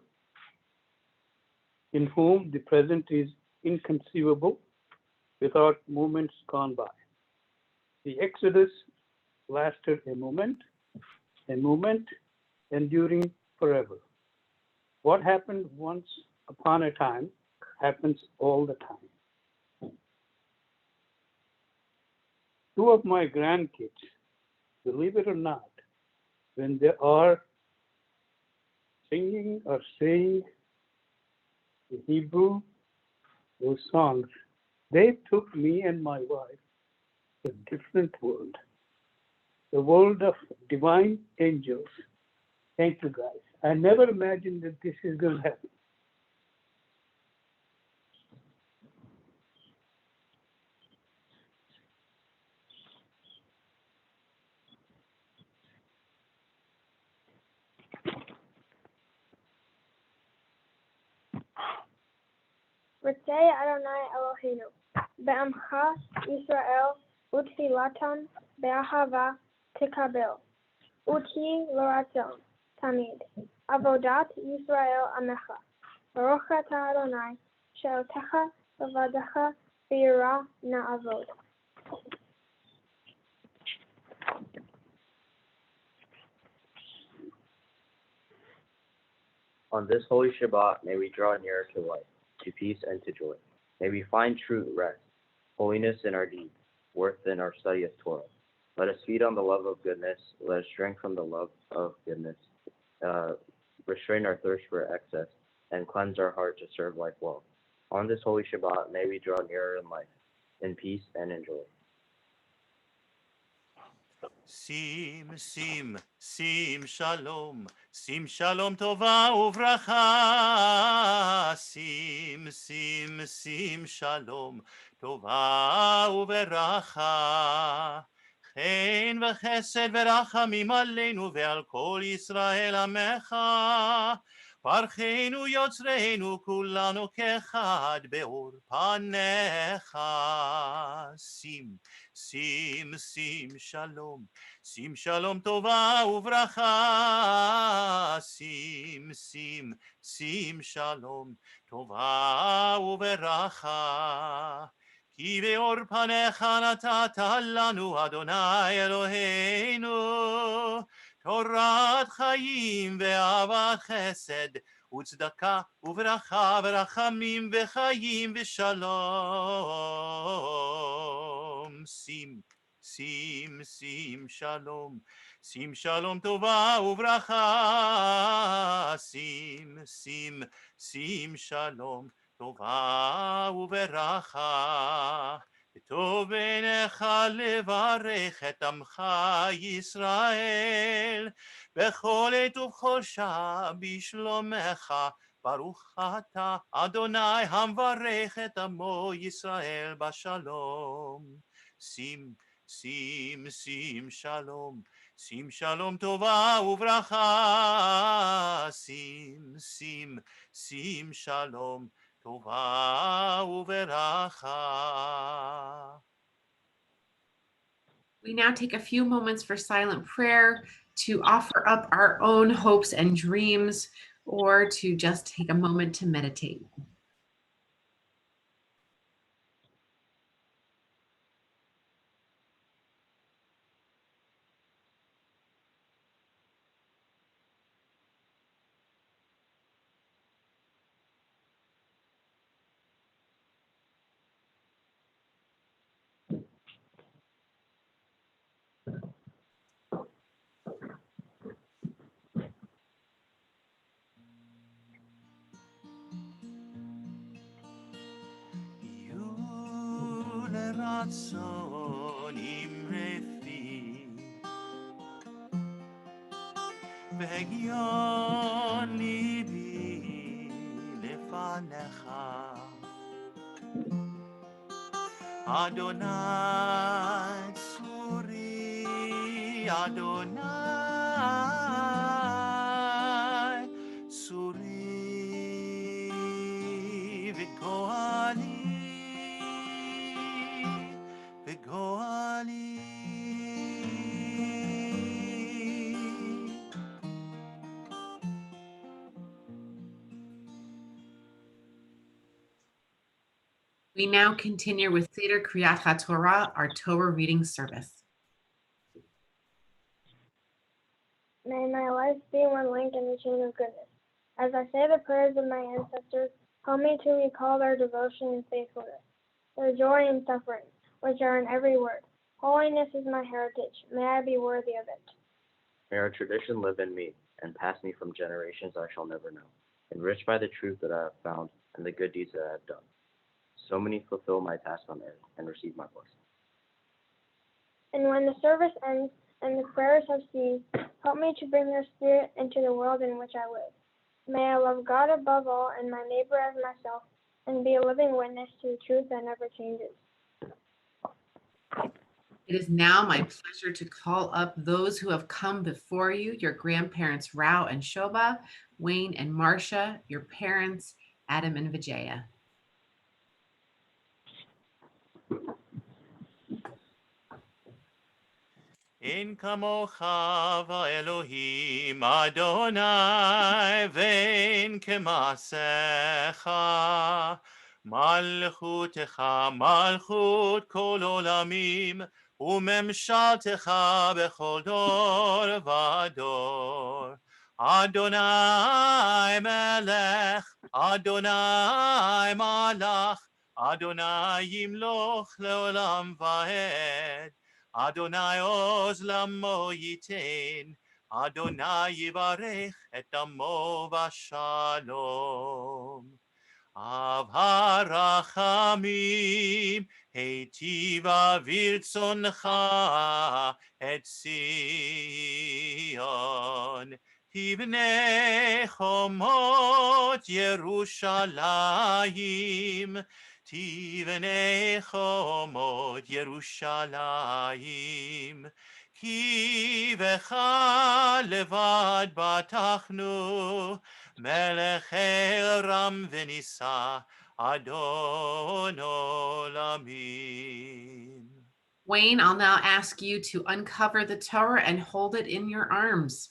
in whom the present is inconceivable without moments gone by. The Exodus lasted a moment enduring forever. What happened once upon a time happens all the time. Two of my grandkids, believe it or not, when they are singing or saying the Hebrew, those songs, they took me and my wife to a different world, the world of divine angels. Thank you, guys. I never imagined that this is going to happen. Ritzei Adonai Eloheinu, be'amcha Yisrael utfilatan be'ahava tikabel, uti l'ratzon tamid, avodat Yisrael amecha, baruch atah Adonai, she'otecha levadecha v'yirah na'avod. On this holy Shabbat, may we draw nearer to life, to peace and to joy. May we find true rest, holiness in our deeds, worth in our study of Torah. Let us feed on the love of goodness. Let us drink from the love of goodness. Restrain our thirst for excess and cleanse our heart to serve life well. On this holy Shabbat, may we draw nearer in life, in peace and in joy. שים, שים, שים שלום, שים שלום טובה וברכה. שים, שים, שים שלום טובה וברכה. חן וחסד ורחמים עלינו ועל כל ישראל עמך. ברכנו יוצרנו כולנו כאחד באור פניך. שים, שים, שים שלום, שים שלום טובה וברכה. שים, שים, שים שלום טובה וברכה. כי באור פניך נתת לנו אדוני אלוהינו תורת חיים ואהבת חסד וצדקה וברכה ורחמים וחיים ושלום. שים, שים, שים שלום, שים שלום טובה וברכה. שים, שים, שים שלום טובה וברכה. טוב בעיניך לברך את עמך ישראל בכל עת ובכל שעה בשלומך. ברוך אתה אדוני המברך את עמו ישראל בשלום. שים, שים, שים שלום, שים שלום טובה וברכה. שים, שים, שים שלום טובה וברכה. We now take a few moments for silent prayer to offer up our own hopes and dreams, or to just take a moment to meditate. רצון אמרי פי והגיון ליבי לפניך. אדוני צורי, אדוני צורי וגואלי וגואלי. We now continue with Seder Kriyat HaTorah, our Torah reading service. May my life be one link in the chain of goodness. As I say the prayers of my ancestors, help me to recall their devotion and faithfulness, their joy and suffering, which are in every word. Holiness is my heritage. May I be worthy of it. May our tradition live in me and pass me from generations I shall never know, enriched by the truth that I have found and the good deeds that I have done. So many fulfill my task on earth and receive my blessing. And when the service ends and the prayers have ceased, help me to bring your spirit into the world in which I live. May I love God above all and my neighbor as myself, and be a living witness to the truth that never changes. It is now my pleasure to call up those who have come before you, your grandparents Rao and Shoba, Wayne and Marcia, your parents Adam and Vijaya. אין כמוך ואלוהים אדוני ואין כמעשיך. מלכותך מלכות כל עולמים וממשלתך בכל דור ודור. אדוני מלך, אדוני מלך, אדוני ימלוך לעולם ועד. אדוני עוז לעמו ייתן, אדוני יברך את עמו בשלום. Av harachamim, heitiva virtzoncha et Zion. Tibnei chomot Yerushalayim, Tibnei chomot Yerushalayim. Ki vecha levad batachnu, Melech Ram v'nisa Adon olamim. Wayne, I'll now ask you to uncover the Torah and hold it in your arms.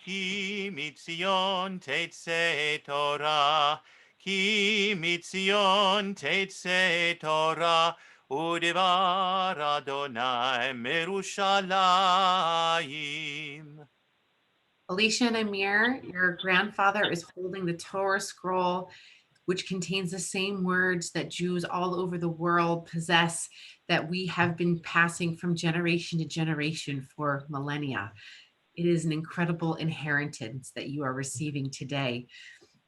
Ki mitzion tetzeh Torah, Ki mitzion tetzeh Torah, Udevar Adonai merushalayim. Alicia and Amir, your grandfather is holding the Torah scroll, which contains the same words that Jews all over the world possess, that we have been passing from generation to generation for millennia. It is an incredible inheritance that you are receiving today.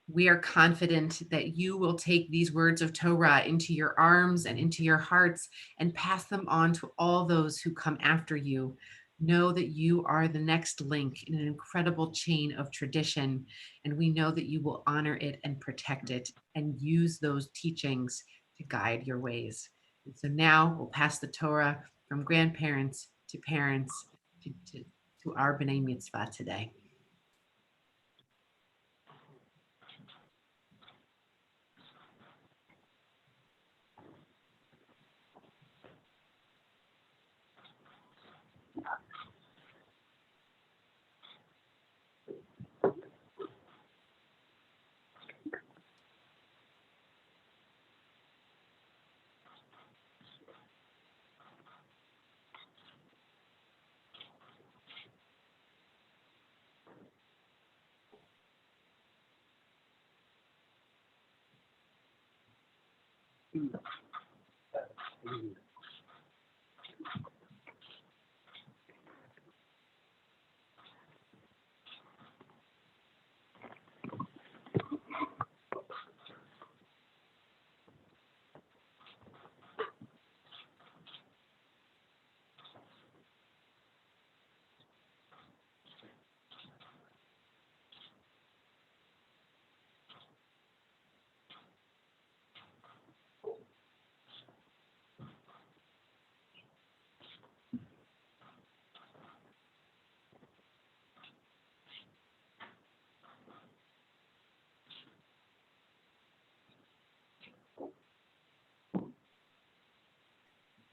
We are confident that you will take these words of Torah into your arms and into your hearts and pass them on to all those who come after you. Know that you are the next link in an incredible chain of tradition, and we know that you will honor it and protect it and use those teachings to guide your ways. And so now we'll pass the Torah from grandparents to parents to our B'nai Mitzvah today.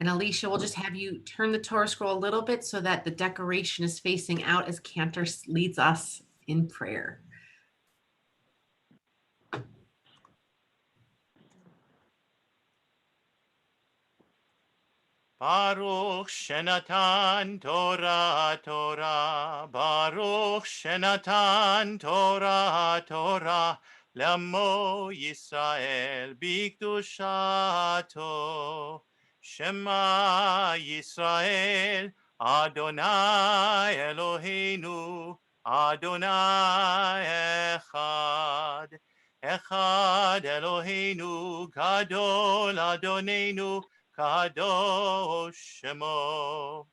And Alicia, we'll just have you turn the Torah scroll a little bit so that the decoration is facing out as Cantor leads us in prayer. Baruch Shenatan Torah Torah, Baruch Shenatan Torah Torah, Lamo Yisrael Bikdushato. Shema Yisrael, Adonai Eloheinu, Adonai Echad. Echad Eloheinu, Gadol Adonenu, Kadosh Shemo,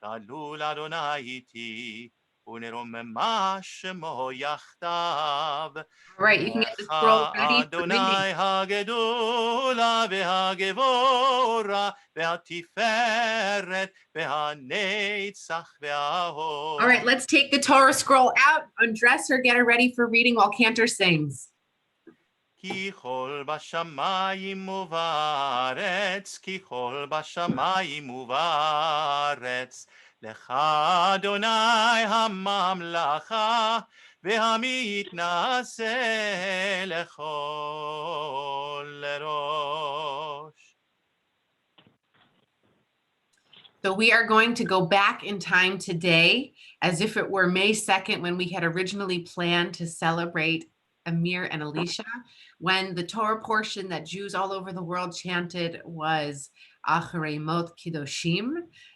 Gadlul Adonai iti, uneromema Shemo yachtav. All right, you can get the scroll ready for reading. Adonai hagedula v'hagevora v'hatiferet v'hanetzach v'hahod. All right, let's take the Torah scroll out, undress her, get her ready for reading while Cantor sings. כי כל בשמיים ובארץ, כי כל בשמיים ובארץ, לך אדוני הממלכה, והמתנשא לכל ראש. So we are going to go back in time today as if it were May 2nd when we had originally planned to celebrate Amir and Alicia, when the Torah portion that Jews all over the world chanted was Acharei Mot Kiddoshim,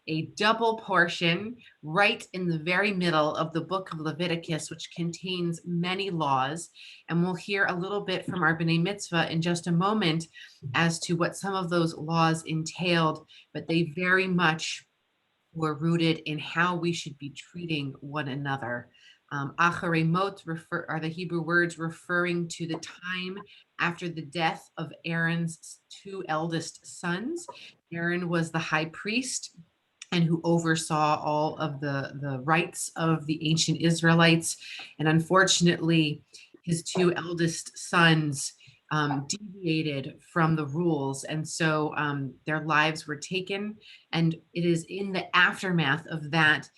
a double portion right in the very middle of the book of Leviticus, which contains many laws. And we'll hear a little bit from our B'nai Mitzvah in just a moment as to what some of those laws entailed, but they very much were rooted in how we should be treating one another. Acharei Mot are the Hebrew words referring to the time after the death of Aaron's two eldest sons. Aaron was the high priest and who oversaw all of the rites of the ancient Israelites. And unfortunately, his two eldest sons deviated from the rules. And so their lives were taken. And it is in the aftermath of that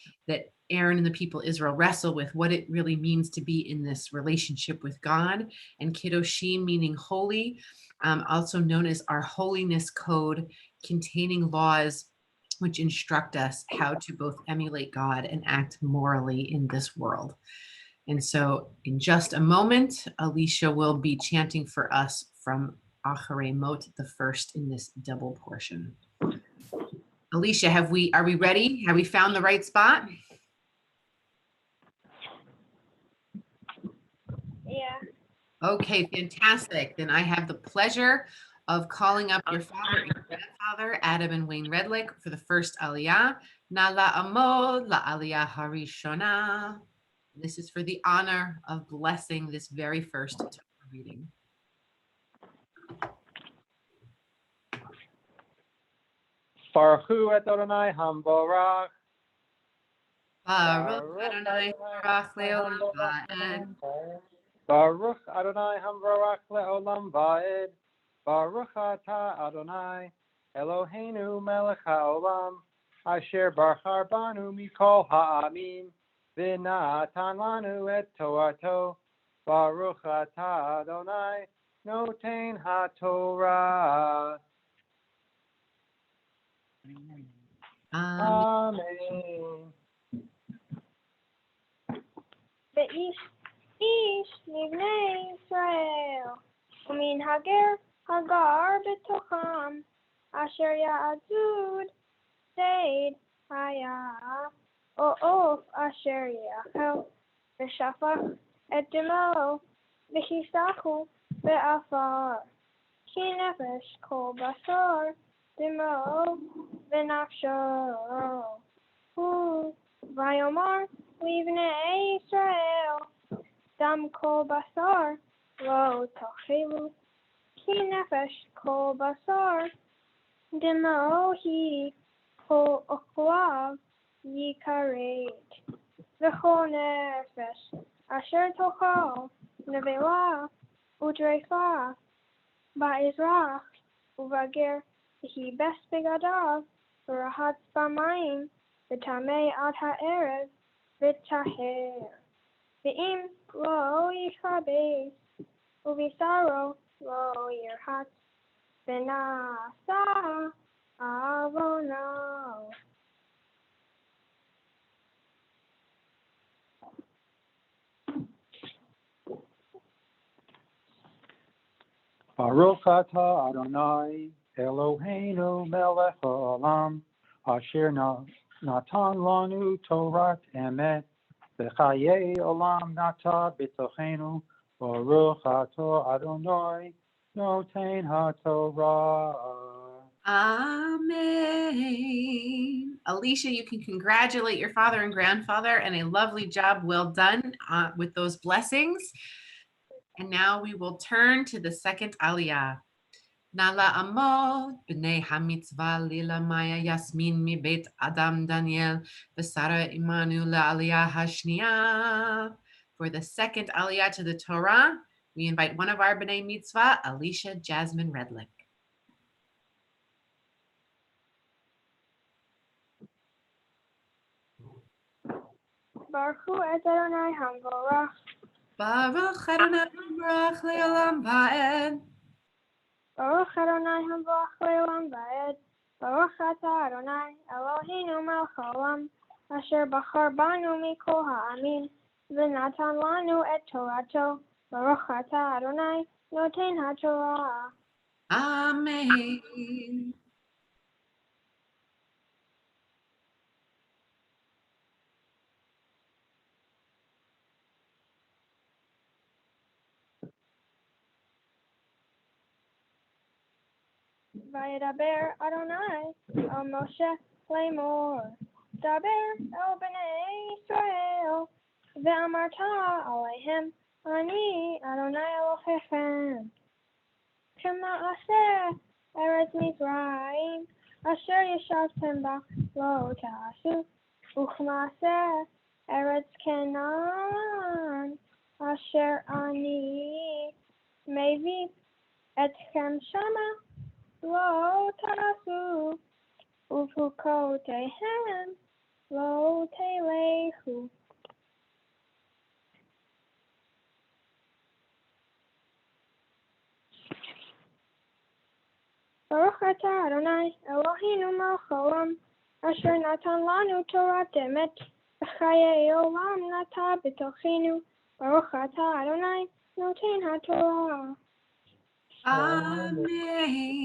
Aaron and the people Israel wrestle with what it really means to be in this relationship with God. And Kiddoshim, meaning holy, also known as our holiness code, containing laws which instruct us how to both emulate God and act morally in this world. And so in just a moment, Alicia will be chanting for us from Acharei Mot, the first in this double portion. Alicia, are we ready? Have we found the right spot? Yeah. Okay, fantastic. Then I have the pleasure of calling up your father and grandfather, Adam and Wayne Redlick, for the first Aliyah. Na la'amod la'aliyah harishona. This is for the honor of blessing this very first Torah reading. Baruch Hu et Adonai Hamborach. Baruch Adonai Baruch Leolam Va'ed. Baruch Adonai Hamborach Leolam Va'ed. Baruch Atah Adonai Eloheinu Melech HaOlam Asher Bachar Banu Mikol Ha'amim V'natan Lanu et Torato. Baruch Atah Adonai Noten HaTorah. Amen. ואיש מבני ישראל, ומן הגר בתוכם, אשר יעזוד ציד היה, או עוף אשר יאכל, ושפך את דמו, וכיסחו בעפר, כי נפש כל בשר, דמו ונפשו. הוא ויאמר לבני ישראל, דם כל בשר לא תאכלו, כי נפש כל בשר דמו היא כל אוכליו יקראת. וכל נפש אשר תאכל נבלה וטרפה באזרח ובגר והיבס בגדיו ורחץ במים וטמא עד הערב וטהר. ואם לא יכבס ובשרו לא ירחץ ונעשה עוונו. Baruch atah Adonai Eloheinu melech haolam asher natan lanu Torat emet v'chayei olam nata b'tochenu Baruch atah Adonai noten haTorah. Amen. Alicia, you can congratulate your father and grandfather, and a lovely job well done with those blessings. And now we will turn to the second Aliyah. Nala Amod, B'nei HaMitzvah, Lila Maya Yasmin, Mi Beit Adam Daniel, V'Sara Imanu LaAliyah HaShniyah. For the second Aliyah to the Torah, we invite one of our B'nai Mitzvah, Alicia Jasmine Redlick. Baruch Hu et Adonai Hamborach. Baruch Adonai Baruch Leolam Va'ed. Baruch Adonai Hamborach Leolam Va'ed. Baruch atah Adonai Eloheinu melech haolam, asher bachar banu mikol ha'amin, v'natan lanu et Torato. Baruch atah Adonai noten haTorah. Amen. Vayedaber Adonai el Moshe Lemor. Daber el bnei Israel, ve'amarta alehem, ani Adonai Elohechem. Shema asher eretz Mizraim, asher yashavtem ba lo ta'asu, uchma asher eretz Canaan, asher ani mevi etchem shama lo ta'asu, ufukotehem lo telechu. Baruch atah Adonai Eloheinu melech haolam, asher natan lanu Torah emet, v'chayei olam nata b'tochenu. Baruch atah Adonai noten haTorah. Amen.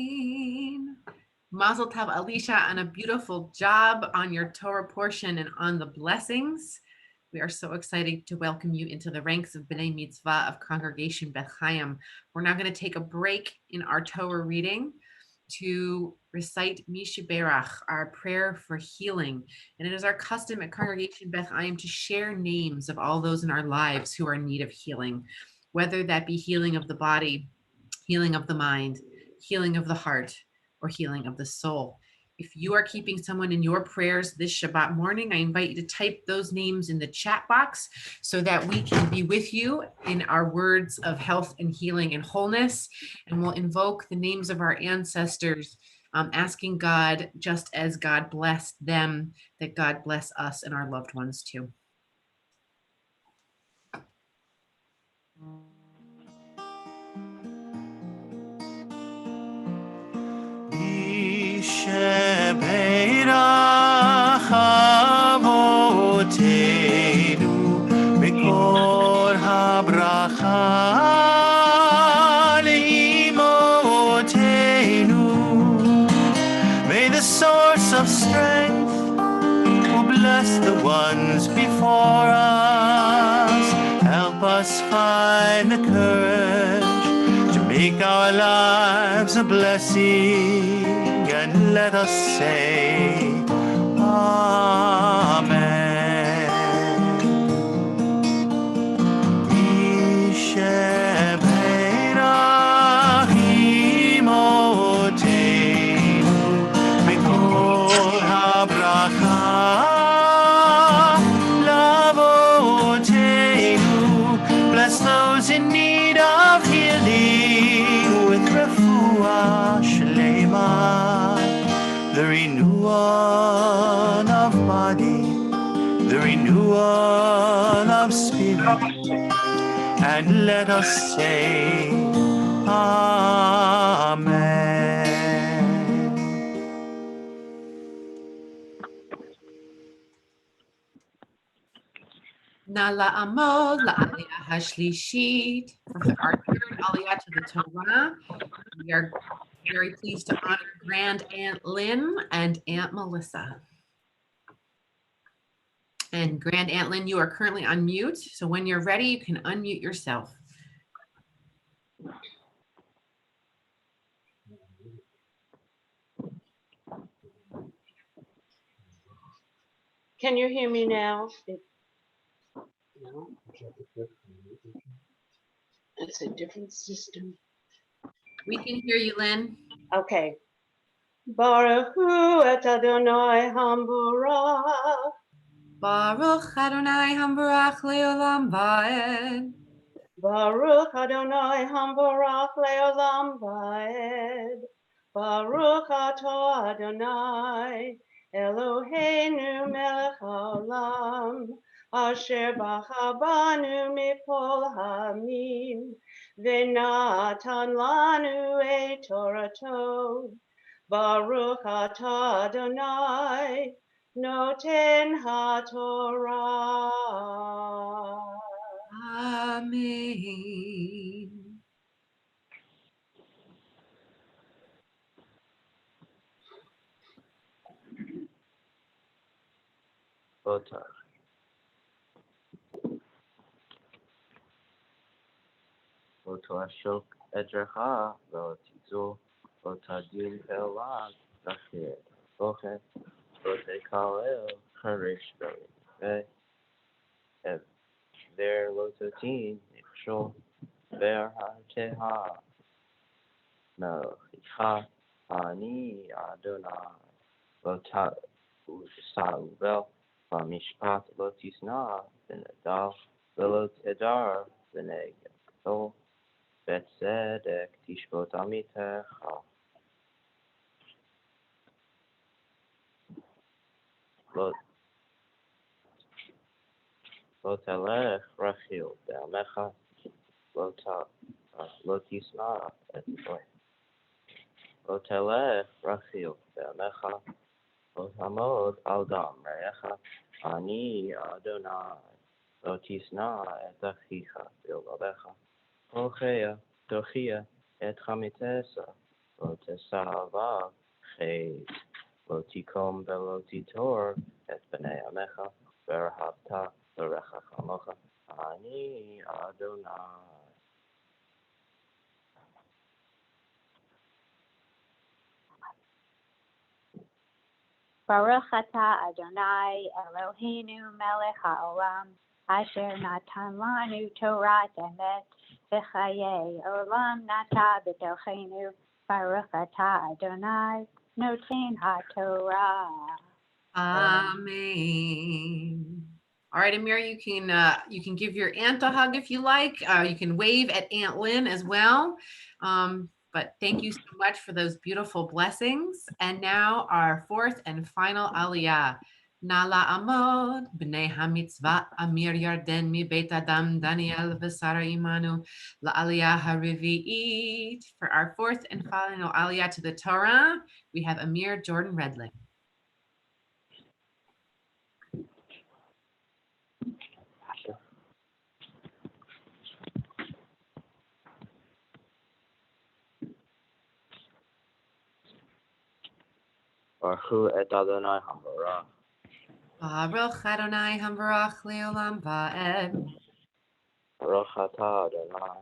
Mazel tov, Alicia, on a beautiful job on your Torah portion and on the blessings. We are so excited to welcome you into the ranks of B'nai Mitzvah of Congregation Beth Chaim. We're now going to take a break in our Torah reading to recite Mishaberach, our prayer for healing. And it is our custom at Congregation Beth Chaim to share names of all those in our lives who are in need of healing, whether that be healing of the body, healing of the mind, healing of the heart, or healing of the soul. If you are keeping someone in your prayers this Shabbat morning, I invite you to type those names in the chat box so that we can be with you in our words of health and healing and wholeness. And we'll invoke the names of our ancestors, asking God, just as God blessed them, that God bless us and our loved ones too. Shebeirach Avotenu Mikor habracha Leimotenu. May the source of strength who bless the ones before us help us find the courage to make our lives a blessing, and let us say Amen. Mishebeirach imotenu mikol habracha lavotenu. Bless those in need of healing with refuah shlema, the renewal of body, the renewal of spirit, and let us say Amen. Na la'amod la'aliyah hashlishit. For our third aliyah to the Torah, we are very pleased to honor Grand Aunt Lynn and Aunt Melissa. And Grand Aunt Lynn, you are currently on mute, so when you're ready, you can unmute yourself. Can you hear me now? No. It's a different system. We can hear you, Lynn. Okay. Baruch Hu et Adonai Hamburach. Baruch Adonai Hamburach leolam vaed. Baruch Adonai Hamburach leolam vaed. Baruch atah Adonai Eloheinu melech haolam, asher bachar banu mikol ha'amim, v'natan lanu et Torato. Baruch atah Adonai, noten haTorah. Amen. Ota. Oto ashok edrecha lo tizo. Otadin elad lachir. Oche. Ote kalel charish beli. Ev. Ver lototin ikshol. Ver ha-teha. Melchicha. Ani Adonai. Lota. Sa'ubel. Mishpat lo tisna. Benedal. Velo tedar. Benegel. בצדק תשפוט עמיתך. לא תלך רכיל בעמך, לא תשנא את גוי. לא תלך רכיל בעמך, לא תעמוד על דם רעך, אני אדוני. לא תשנא את אחיך בלבבך. תוכיח את חמיתך, לא תשא עליו חטא, לא תקום ולא תיטור את בני עמך, ואהבת לרעך כמוך, אני אדוני. Baruch atah Adonai Eloheinu melech haolam, asher natan lanu Torah emet, v'chayei olam nata b'tochenu. Baruch atah Adonai noten haTorah. Amen. All right, Amir, you can give your aunt a hug if you like. You can wave at Aunt Lynn as well. But thank you so much for those beautiful blessings. And now our fourth and final aliyah. Nala Amod, B'nei HaMitzvah, Amir Yarden, Mi Beit Adam, Daniel, V'Sara Imanu, La Aliyah HaRivi'it. For our fourth and final aliyah to the Torah, we have Amir Jordan Redling. Baruch et Adonai Hambarach. Baruch Adonai Hambarach Leolam Va'ed. Baruch atah Adonai.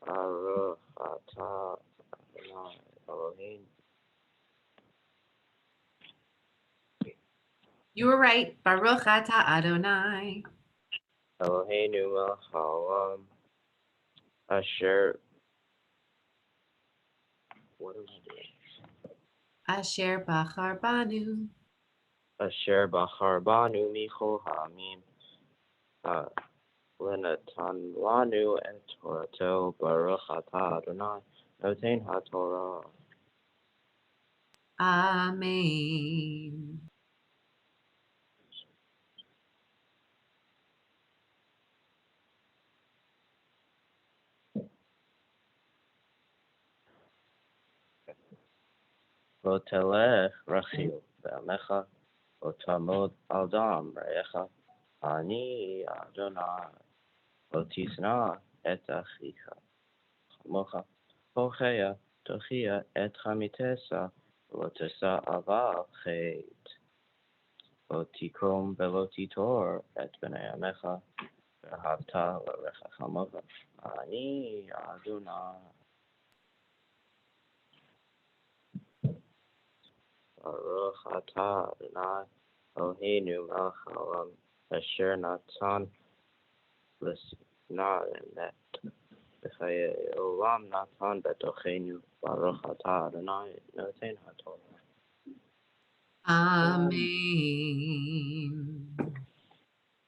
Baruch atah Adonai Elohim. You were right. Baruch Atah Adonai. Eloheinu melech haolam. Asher. What am I doing? Asher Bachar Banu. Asher bachar banu michol ha'amim. Lenatan lanu et Torato. Baruch atah Adonai noten haTorah. Amen. Lo telech rachil be'amecha. Lo tamod al dam re'echa. Ani Adonai. Lo tisna et achicha chamocha. Hocheya tochia et chamitesa. Lo tesa aval chet. Lo tikom velo titor et bnei amecha. Ve'ahavta l'recha chamocha. Ani Adonai. Baruch atah Adonai Eloheinu melech haolam asher natan l'sna emet v'chayei olam natan betochenu. Baruch atah Adonai noten haTorah. Amen.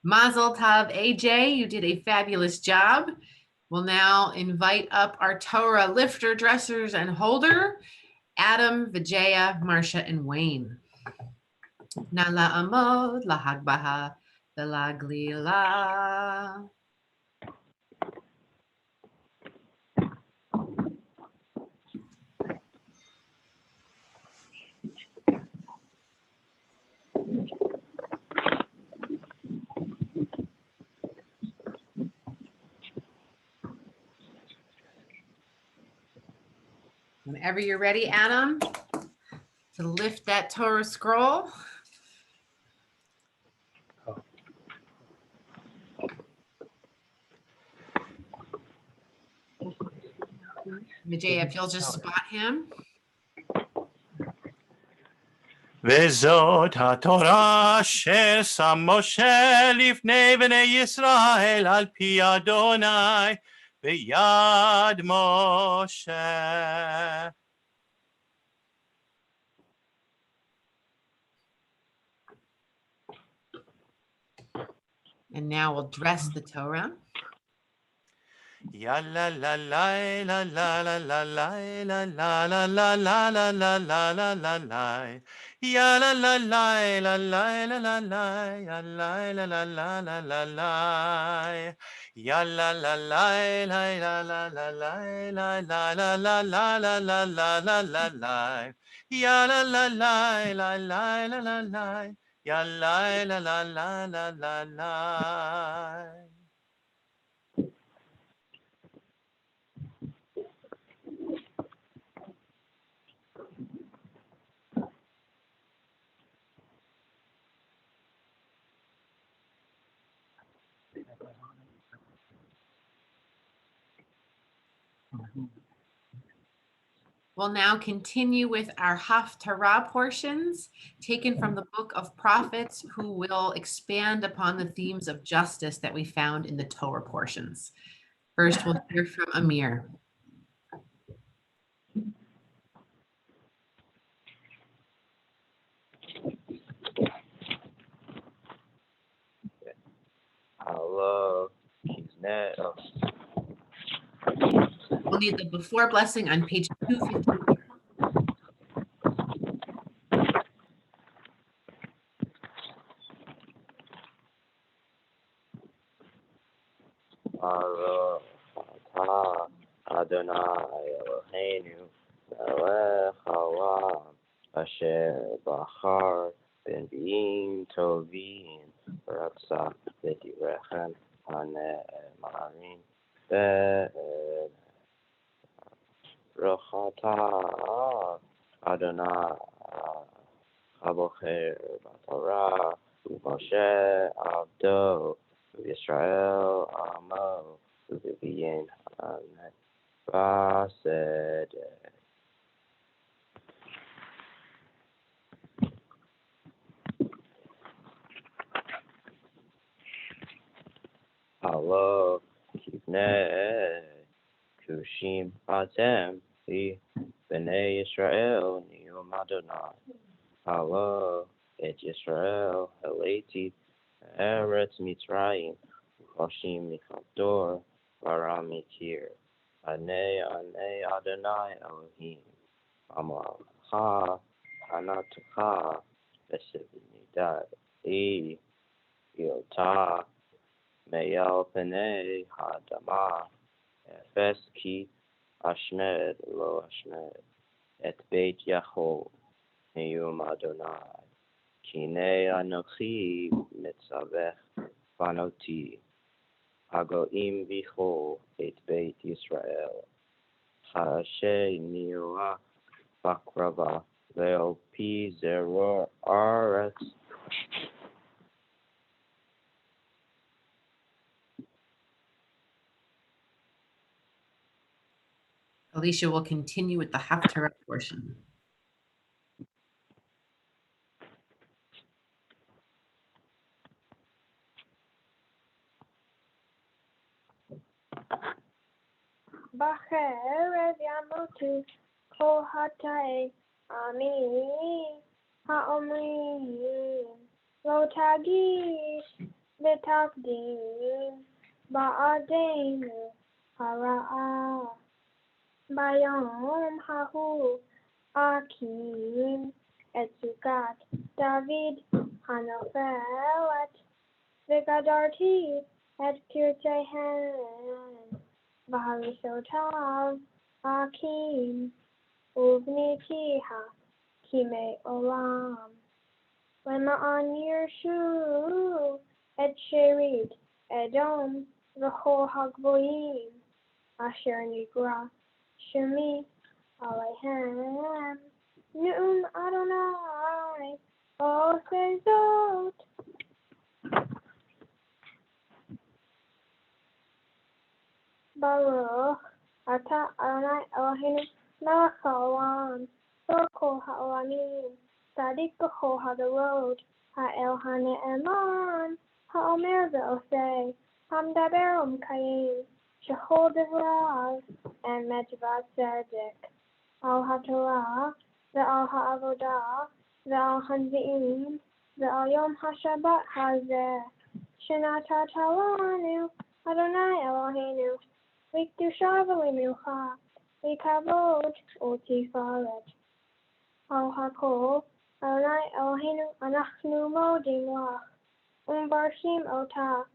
Mazel Tov, AJ. You did a fabulous job. We'll now invite up our Torah lifter, dressers, and holder, Adam, Vijaya, Marcia, and Wayne. Nala Amod, La Hagbaha, La Glila. Whenever you're ready, Adam, to lift that Torah scroll. Vijay, if you'll just spot him. וזאת התורה אשר שם משה לפני בני ישראל על פי אדוני ביד משה. And now we'll dress the Torah. Ya la la la la la la la la la la la la la la la la la la la. Ya la la la la la la la la. Ya la la la la la la la. Ya la la la la la la la la la la la la la la la la la la la. Ya la la la la la la la la. Ya la la la la la la la. We'll now continue with our Haftarah portions taken from the book of prophets who will expand upon the themes of justice that we found in the Torah portions. First, we'll hear from Amir. Allah, Kisnet. We'll need the before blessing on page 250. Baruch atah Adonai Eloheinu melech haolam asher bachar b'nbiim tovim v'ratzah v'direchem hane'emarim be'ed. Baruch atah Adonai habocher b'torah u'Moshe abdo Israel Amo Vivian Based. Allah Kibne Kushim Atem Li Bnei Israel Niyom Adonai. Allah et Israel Heleti Eretz Mitzrayim, Hoshim Mikador, Baram Mikir, Ane Adonai Elohim, Amal Ha, Anatucha, Besivnidad, E, Yota, Meyal Pene, Hadama, Efes Ki, Ashmed, Lo Ashmed, Et Beit Yachol, Niyum Adonai. Kine Anochi Mitzavech Banoti Hagoim Vichol Et Beit Yisrael Hashe Nioa Bakrava Leo Pi Zeror Aretz. Alicia will continue with the Haftarah portion. Bacher Yamotu Kohatai Ami Haomri Lo Tagish Betavdim Ba'adenu Hara'a Bayom Hahu Akim Etzukat David Hanofelet Vigadarti Et Kirtehan Vaharisotav Akim Uvnitiha Kime Olam Lema'an Yershu Et Sherit Edom V'chol Hagvoyim Asher Nigra Shemi Aleihem. Neum Adonai. Osei Zot. Baruch Ata Adonai Eloheinu melech haolam bar kol ha'olamim tzadik b'chol hadorot ha'el ha'ne'eman ha'omer ve'osei ha'medaber u'mekayim shechol devrav emet v'tzedek al ha'torah ve'al ha'avodah ve'al hanvi'im ve'al yom ha'shabbat hazeh shenatata lanu Adonai Eloheinu L'kedusha v'lemincha, l'kavod u'tifaret. Al hakol, Adonai Eloheinu, anachnu modim lach, u'mbarshim otah,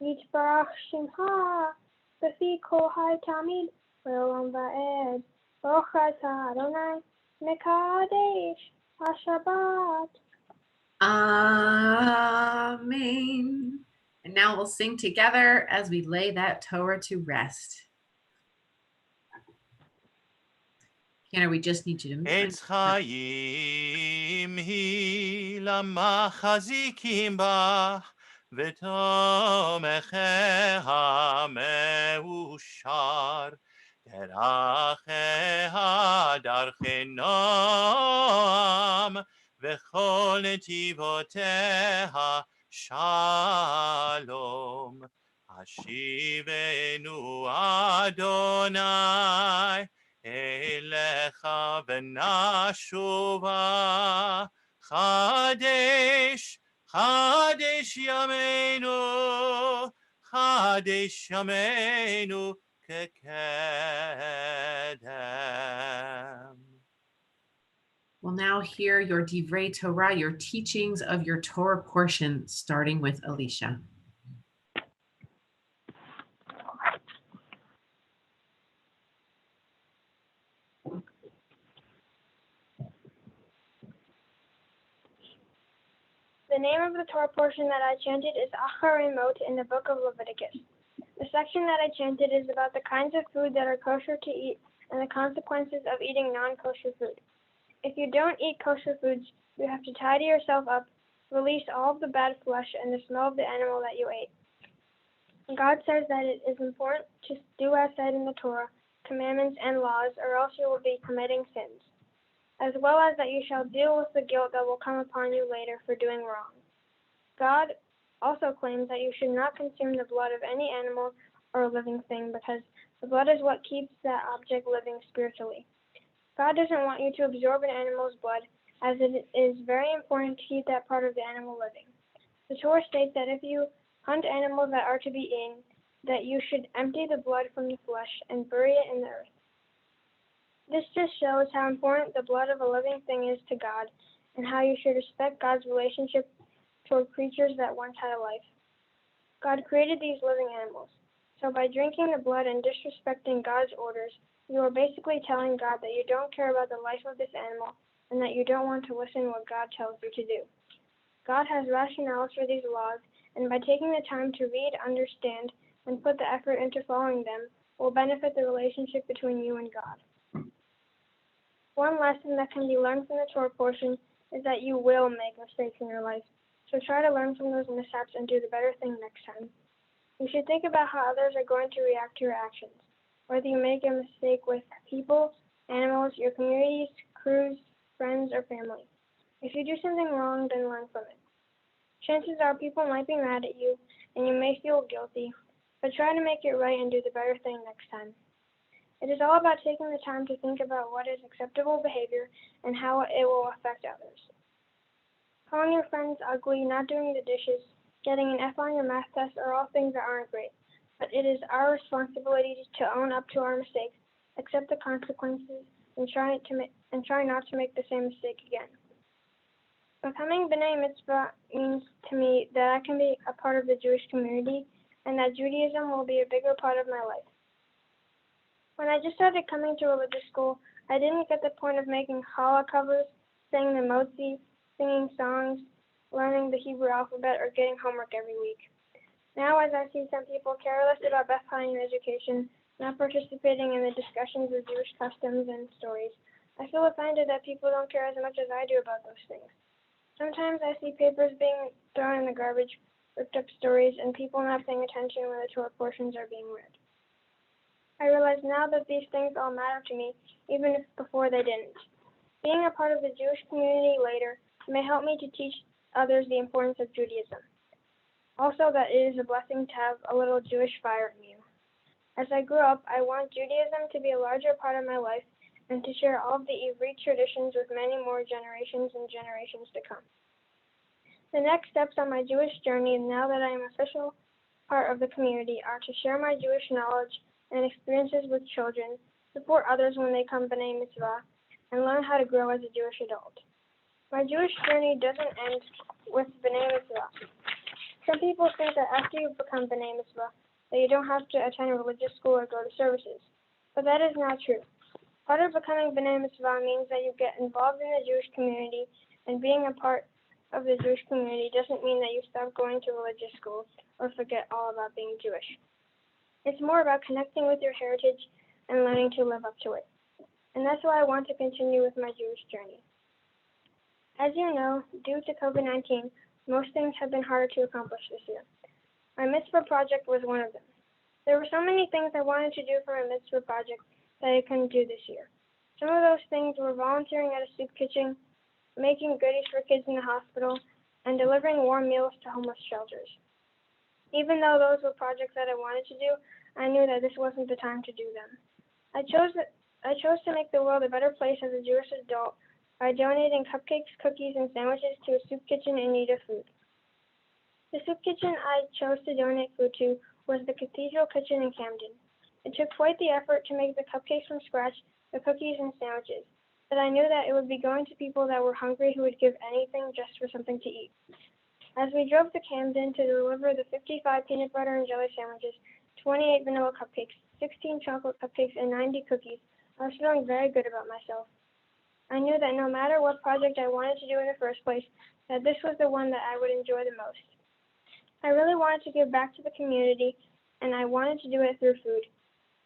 yitbarach shimcha, b'fi kol hai tamid, le'olam va'ed. Baruch atah Adonai, mekadesh haShabbat. Amen. And now we'll sing together as we lay that Torah to rest. Hannah, we just need you to Etz Chaim hi lamachazikim bach v'tomecheha meushar deracheha darchei noam v'chol netivoteha shalom Hashivenu Adonai Elecha v'nashuva Chadesh, Chadesh Yameinu, Chadesh Yameinu kekedem. We'll now hear your Divrei Torah, your teachings of your Torah portion, starting with Alicia. The name of the Torah portion that I chanted is Acharei Mot in the book of Leviticus. The section that I chanted is about the kinds of food that are kosher to eat and the consequences of eating non-kosher food. If you don't eat kosher foods, you have to tidy yourself up, release all of the bad flesh and the smell of the animal that you ate. God says that it is important to do as said in the Torah, commandments, and laws, or else you will be committing sins, as well as that you shall deal with the guilt that will come upon you later for doing wrong. God also claims that you should not consume the blood of any animal or living thing, because the blood is what keeps that object living spiritually. God doesn't want you to absorb an animal's blood, as it is very important to keep that part of the animal living. The Torah states that if you hunt animals that are to be eaten, that you should empty the blood from the flesh and bury it in the earth. This just shows how important the blood of a living thing is to God, and how you should respect God's relationship toward creatures that once had a life. God created these living animals, so by drinking the blood and disrespecting God's orders, you are basically telling God that you don't care about the life of this animal and that you don't want to listen to what God tells you to do. God has rationales for these laws, and by taking the time to read, understand, and put the effort into following them, will benefit the relationship between you and God. One lesson that can be learned from the Torah portion is that you will make mistakes in your life, so try to learn from those mishaps and do the better thing next time. You should think about how others are going to react to your actions, whether you make a mistake with people, animals, your communities, crews, friends, or family. If you do something wrong, then learn from it. Chances are people might be mad at you, and you may feel guilty, but try to make it right and do the better thing next time. It is all about taking the time to think about what is acceptable behavior and how it will affect others. Calling your friends ugly, not doing the dishes, getting an F on your math test are all things that aren't great, but it is our responsibility to own up to our mistakes, accept the consequences, and try not to make the same mistake again. Becoming B'nai Mitzvah means to me that I can be a part of the Jewish community and that Judaism will be a bigger part of my life. When I just started coming to religious school, I didn't get the point of making challah covers, saying the motzi, singing songs, learning the Hebrew alphabet, or getting homework every week. Now, as I see some people careless about Beth Chaim education, not participating in the discussions of Jewish customs and stories. I feel offended that people don't care as much as I do about those things. Sometimes I see papers being thrown in the garbage, ripped up stories, and people not paying attention when the Torah portions are being read. I realize now that these things all matter to me, even if before they didn't. Being a part of the Jewish community later may help me to teach others the importance of Judaism. Also, that it is a blessing to have a little Jewish fire in you. As I grew up, I want Judaism to be a larger part of my life and to share all of the Ivrit traditions with many more generations and generations to come. The next steps on my Jewish journey, now that I am an official part of the community, are to share my Jewish knowledge and experiences with children, support others when they come B'nai Mitzvah, and learn how to grow as a Jewish adult. My Jewish journey doesn't end with B'nai Mitzvah. Some people think that after you become B'nai Mitzvah, that you don't have to attend a religious school or go to services, but that is not true. Part of becoming B'nai Mitzvah means that you get involved in the Jewish community, and being a part of the Jewish community doesn't mean that you stop going to religious schools or forget all about being Jewish. It's more about connecting with your heritage and learning to live up to it. And that's why I want to continue with my Jewish journey. As you know, due to COVID-19, most things have been harder to accomplish this year. My mitzvah project was one of them. There were so many things I wanted to do for my mitzvah project that I couldn't do this year. Some of those things were volunteering at a soup kitchen, making goodies for kids in the hospital, and delivering warm meals to homeless shelters. Even though those were projects that I wanted to do, I knew that this wasn't the time to do them. I chose to make the world a better place as a Jewish adult by donating cupcakes, cookies, and sandwiches to a soup kitchen in need of food. The soup kitchen I chose to donate food to was the Cathedral Kitchen in Camden. It took quite the effort to make the cupcakes from scratch, the cookies and sandwiches, but I knew that it would be going to people that were hungry who would give anything just for something to eat. As we drove to Camden to deliver the 55 peanut butter and jelly sandwiches, 28 vanilla cupcakes, 16 chocolate cupcakes, and 90 cookies, I was feeling very good about myself. I knew that no matter what project I wanted to do in the first place, that this was the one that I would enjoy the most. I really wanted to give back to the community, and I wanted to do it through food.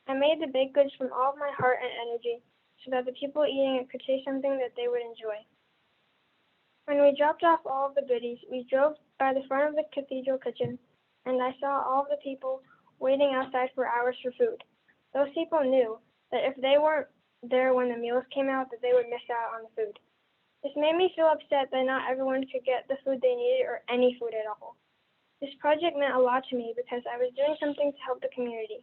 I made the baked goods from all of my heart and energy so that the people eating it could taste something that they would enjoy. When we dropped off all of the goodies, we drove by the front of the cathedral kitchen, and I saw all of the people waiting outside for hours for food. Those people knew that if they weren't there when the meals came out, that they would miss out on the food. This made me feel upset that not everyone could get the food they needed or any food at all. This project meant a lot to me because I was doing something to help the community.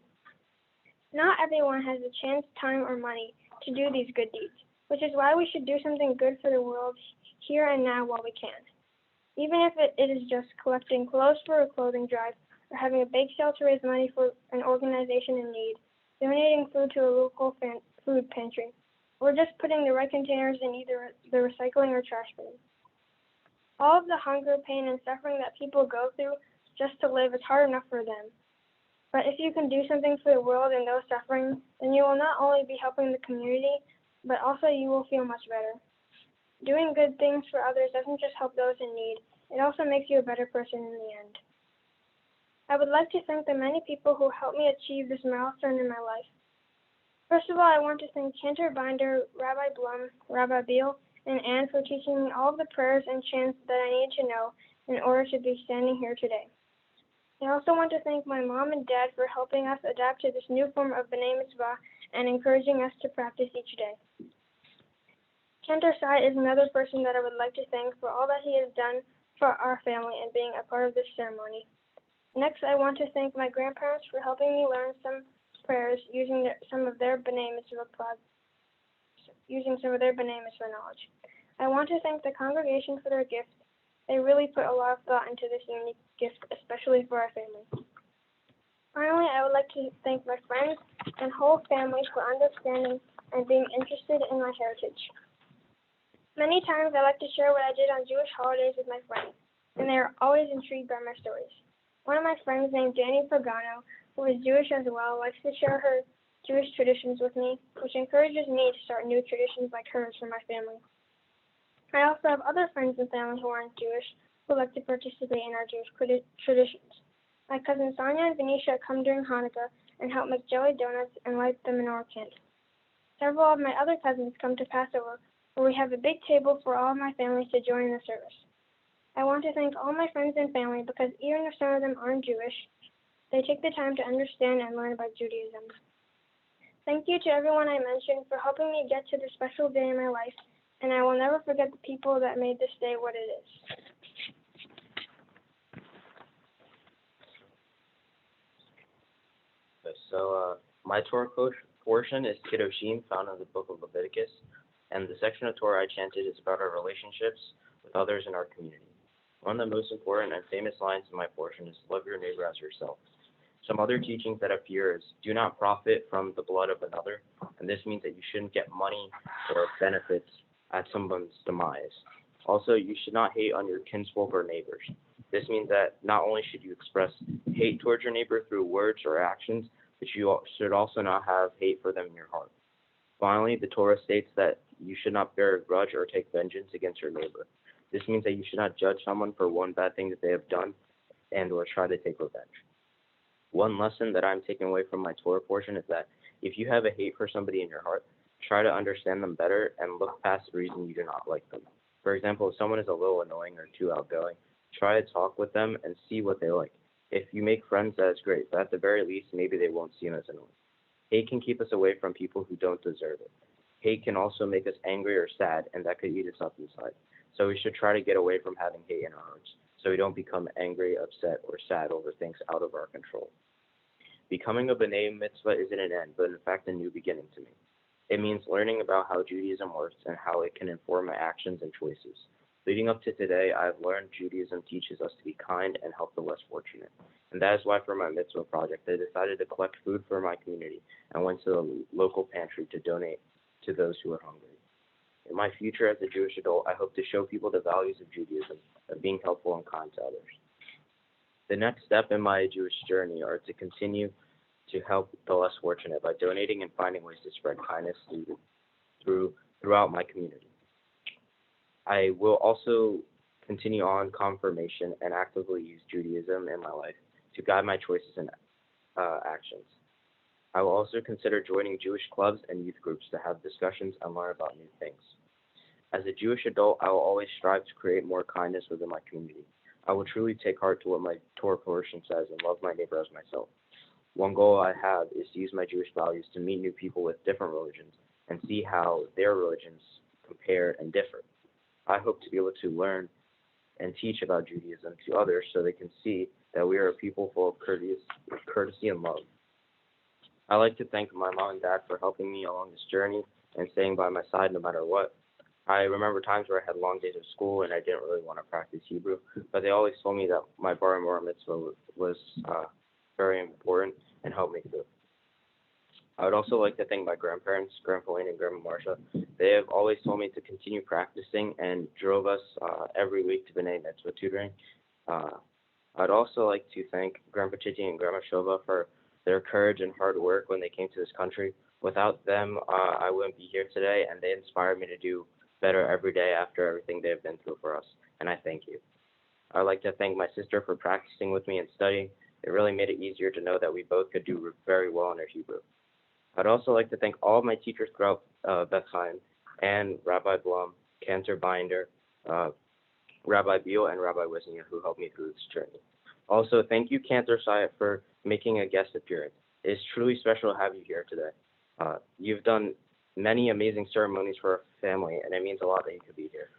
Not everyone has the chance, time, or money to do these good deeds, which is why we should do something good for the world here and now while we can. Even if it is just collecting clothes for a clothing drive, or having a bake sale to raise money for an organization in need, donating food to a local food pantry, or just putting the right containers in either the recycling or trash bin. All of the hunger, pain, and suffering that people go through just to live is hard enough for them. But if you can do something for the world and those suffering, then you will not only be helping the community, but also you will feel much better. Doing good things for others doesn't just help those in need, it also makes you a better person in the end. I would like to thank the many people who helped me achieve this milestone in my life. First of all, I want to thank Cantor Binder, Rabbi Blum, Rabbi Beal, and Anne for teaching me all of the prayers and chants that I need to know in order to be standing here today. I also want to thank my mom and dad for helping us adapt to this new form of B'nai Mitzvah and encouraging us to practice each day. Cantor Sai is another person that I would like to thank for all that he has done for our family and being a part of this ceremony. Next, I want to thank my grandparents for helping me learn some prayers using some of their B'nai Mitzvah knowledge. I want to thank the congregation for their gift. They really put a lot of thought into this unique gift, especially for our family. Finally, I would like to thank my friends and whole family for understanding and being interested in my heritage. Many times I like to share what I did on Jewish holidays with my friends, and they are always intrigued by my stories. One of my friends named Danny Pagano, who is Jewish as well, likes to share her Jewish traditions with me, which encourages me to start new traditions like hers for my family. I also have other friends and family who aren't Jewish who like to participate in our Jewish traditions. My cousins Sonia and Venetia come during Hanukkah and help make jelly donuts and light the menorah candle. Several of my other cousins come to Passover, where we have a big table for all of my family to join in the service. I want to thank all my friends and family because even if some of them aren't Jewish, they take the time to understand and learn about Judaism. Thank you to everyone I mentioned for helping me get to this special day in my life, and I will never forget the people that made this day what it is. So my Torah portion is Kiddushim, found in the book of Leviticus, and the section of Torah I chanted is about our relationships with others in our community. One of the most important and famous lines in my portion is love your neighbor as yourself. Some other teachings that appear is do not profit from the blood of another, and this means that you shouldn't get money or benefits at someone's demise. Also, you should not hate on your kinsfolk or neighbors. This means that not only should you express hate towards your neighbor through words or actions, but you should also not have hate for them in your heart. Finally, the Torah states that you should not bear a grudge or take vengeance against your neighbor. This means that you should not judge someone for one bad thing that they have done and or try to take revenge. One lesson that I'm taking away from my Torah portion is that if you have a hate for somebody in your heart, try to understand them better and look past the reason you do not like them. For example, if someone is a little annoying or too outgoing, try to talk with them and see what they like. If you make friends, that is great, but at the very least, maybe they won't see them as annoying. Hate can keep us away from people who don't deserve it. Hate can also make us angry or sad, and that could eat us up inside. So we should try to get away from having hate in our hearts, so we don't become angry, upset, or sad over things out of our control. Becoming a B'nai Mitzvah isn't an end, but in fact a new beginning to me. It means learning about how Judaism works and how it can inform my actions and choices. Leading up to today, I have learned Judaism teaches us to be kind and help the less fortunate. And that is why for my mitzvah project, I decided to collect food for my community and went to the local pantry to donate to those who are hungry. In my future as a Jewish adult, I hope to show people the values of Judaism, of being helpful and kind to others. The next step in my Jewish journey are to continue to help the less fortunate by donating and finding ways to spread kindness throughout my community. I will also continue on confirmation and actively use Judaism in my life to guide my choices and actions. I will also consider joining Jewish clubs and youth groups to have discussions and learn about new things. As a Jewish adult, I will always strive to create more kindness within my community. I will truly take heart to what my Torah portion says and love my neighbor as myself. One goal I have is to use my Jewish values to meet new people with different religions and see how their religions compare and differ. I hope to be able to learn and teach about Judaism to others so they can see that we are a people full of courtesy and love. I'd like to thank my mom and dad for helping me along this journey and staying by my side no matter what. I remember times where I had long days of school and I didn't really want to practice Hebrew, but they always told me that my bar mitzvah was very important and helped me through. I would also like to thank my grandparents, Grandpa Wayne and Grandma Marcia. They have always told me to continue practicing and drove us every week to B'nai Mitzvah tutoring. I'd also like to thank Grandpa Titi and Grandma Shova for their courage and hard work when they came to this country. Without them, I wouldn't be here today, and they inspired me to do better every day after everything they've been through for us, and I thank you. I'd like to thank my sister for practicing with me and studying. It really made it easier to know that we both could do very well in our Hebrew. I'd also like to thank all of my teachers throughout Beth Chaim and Rabbi Blum, Cantor Binder, Rabbi Beal, and Rabbi Wisnia who helped me through this journey. Also, thank you, Cantor Syed, for making a guest appearance. It is truly special to have you here today. You've done many amazing ceremonies for our family, and it means a lot that you could be here.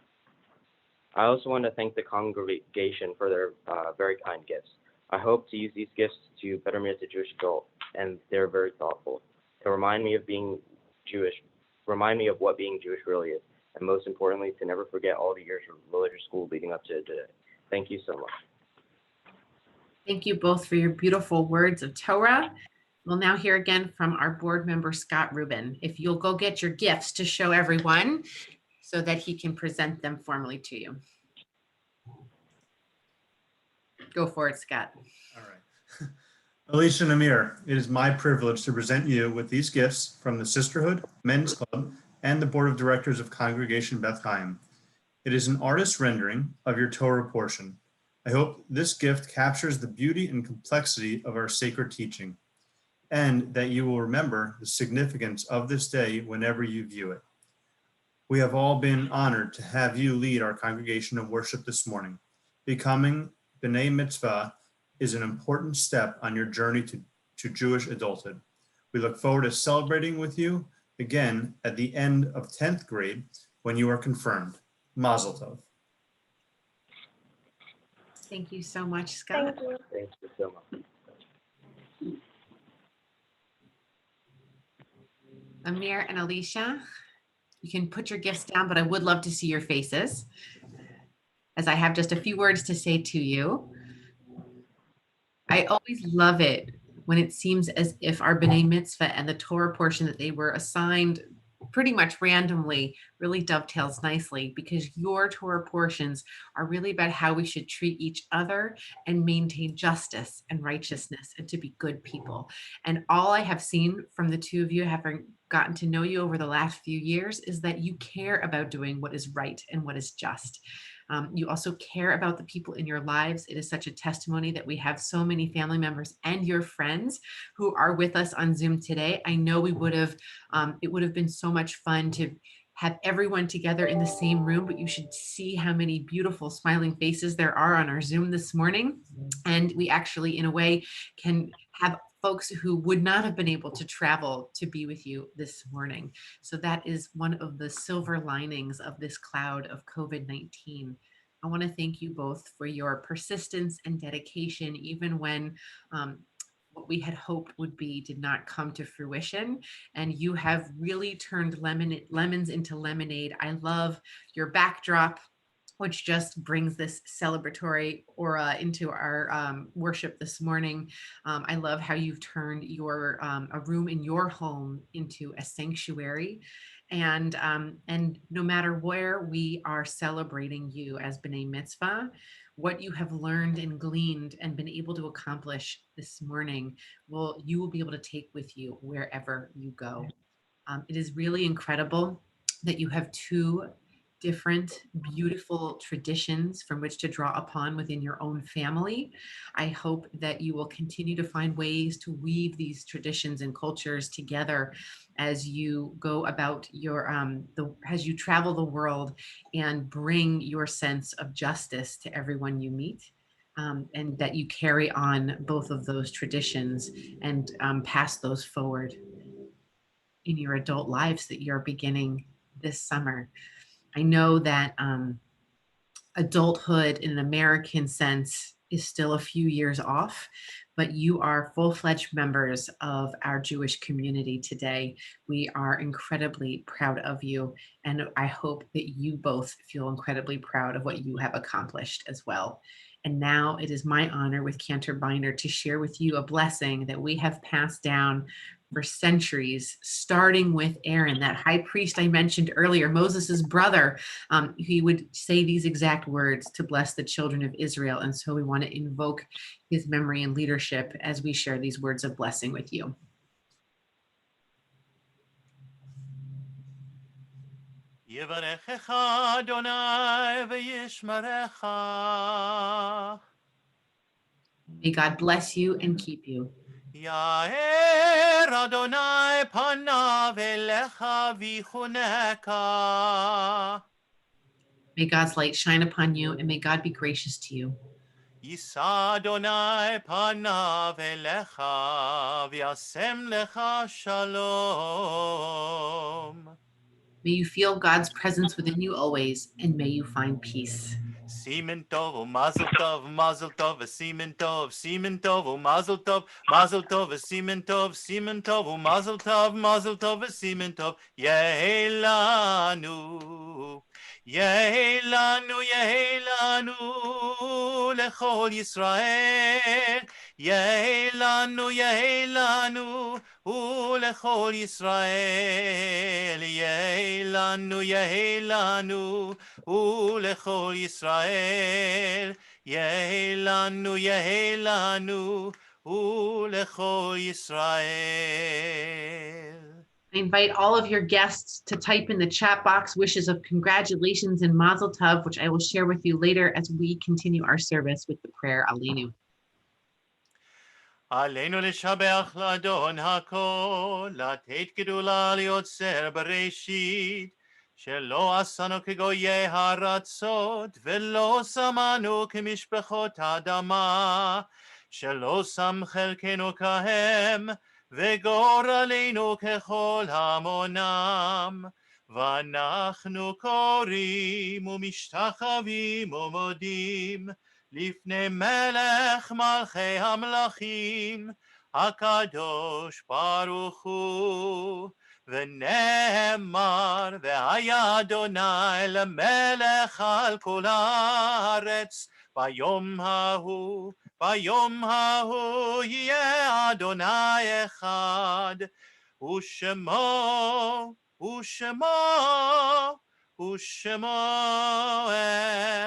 I also want to thank the congregation for their very kind gifts. I hope to use these gifts to better me as a Jewish adult, and they're very thoughtful. To remind me of being Jewish, remind me of what being Jewish really is, and most importantly, to never forget all the years of religious school leading up to today. Thank you so much. Thank you both for your beautiful words of Torah. We'll now hear again from our board member, Scott Rubin. If you'll go get your gifts to show everyone so that he can present them formally to you. Go for it, Scott. All right. Alicia and Amir, it is my privilege to present you with these gifts from the Sisterhood, Men's Club, and the Board of Directors of Congregation Beth Chaim. It is an artist's rendering of your Torah portion. I hope this gift captures the beauty and complexity of our sacred teaching, and that you will remember the significance of this day whenever you view it. We have all been honored to have you lead our congregation of worship this morning. Becoming B'nai Mitzvah is an important step on your journey to Jewish adulthood. We look forward to celebrating with you again at the end of 10th grade when you are confirmed. Mazel Tov. Thank you so much, Scott. Thank you. Thank you so much. Amir and Alicia, you can put your gifts down, but I would love to see your faces, as I have just a few words to say to you. I always love it when it seems as if our B'nai Mitzvah and the Torah portion that they were assigned pretty much randomly really dovetails nicely, because your Torah portions are really about how we should treat each other and maintain justice and righteousness and to be good people. And all I have seen from the two of you, having gotten to know you over the last few years, is that you care about doing what is right and what is just. You also care about the people in your lives. It is such a testimony that we have so many family members and your friends who are with us on Zoom today. I know it would have been so much fun to have everyone together in the same room, but you should see how many beautiful smiling faces there are on our Zoom this morning. And we actually, in a way, can have folks who would not have been able to travel to be with you this morning. So that is one of the silver linings of this cloud of COVID-19. I want to thank you both for your persistence and dedication, even when what we had hoped would be did not come to fruition. And you have really turned lemons into lemonade. I love your backdrop, which just brings this celebratory aura into our worship this morning. I love how you've turned your a room in your home into a sanctuary. And no matter where we are celebrating you as B'nai Mitzvah, what you have learned and gleaned and been able to accomplish this morning, you will be able to take with you wherever you go. It is really incredible that you have two different beautiful traditions from which to draw upon within your own family. I hope that you will continue to find ways to weave these traditions and cultures together as you go about your as you travel the world and bring your sense of justice to everyone you meet. And that you carry on both of those traditions and pass those forward in your adult lives that you're beginning this summer. I know that adulthood in an American sense is still a few years off, but you are full-fledged members of our Jewish community today. We are incredibly proud of you, and I hope that you both feel incredibly proud of what you have accomplished as well. And now it is my honor with Cantor Binder to share with you a blessing that we have passed down for centuries, starting with Aaron, that high priest I mentioned earlier, Moses's brother. He would say these exact words to bless the children of Israel. And so we want to invoke his memory and leadership as we share these words of blessing with you. Yivarechecha Adonai v'yishmerecha. May God bless you and keep you. Yair Adonai panav elecha v'chuneka. May God's light shine upon you, and may God be gracious to you. Yisa Adonai panav elecha v'yasem lecha shalom. May you feel God's presence within you always, and may you find peace. Semen tov, mazel tov, mazel tov, semen tov, semen tov, mazel tov, mazel tov, semen tov, semen tov, mazel tov, semen tov, Yehelanu, Yehelanu, Yehelanu, lechol Yisrael, Yehelanu, Yehelanu, ulechol Yisrael, Yehelanu, Yehelanu, ולכל ישראל, יהי לנו, יהי לנו, ולכל ישראל. I invite all of your guests to type in the chat box wishes of congratulations and mazel tov, which I will share with you later as we continue our service with the prayer Aleinu. עלינו לשבח לאדון הכל, לתת גדולה ליוצר בראשית, שלא עשנו כגויי הארצות, ולא שמנו כמשפחות האדמה, שלא שם חלקנו כהם, וגורלנו ככל המונם. ואנחנו קוראים ומשתחווים ומודים, לפני מלך מלכי המלכים, הקדוש ברוך הוא. ונאמר, והיה אדוני למלך על כל הארץ, ביום ההוא יהיה אדוני אחד, ושמו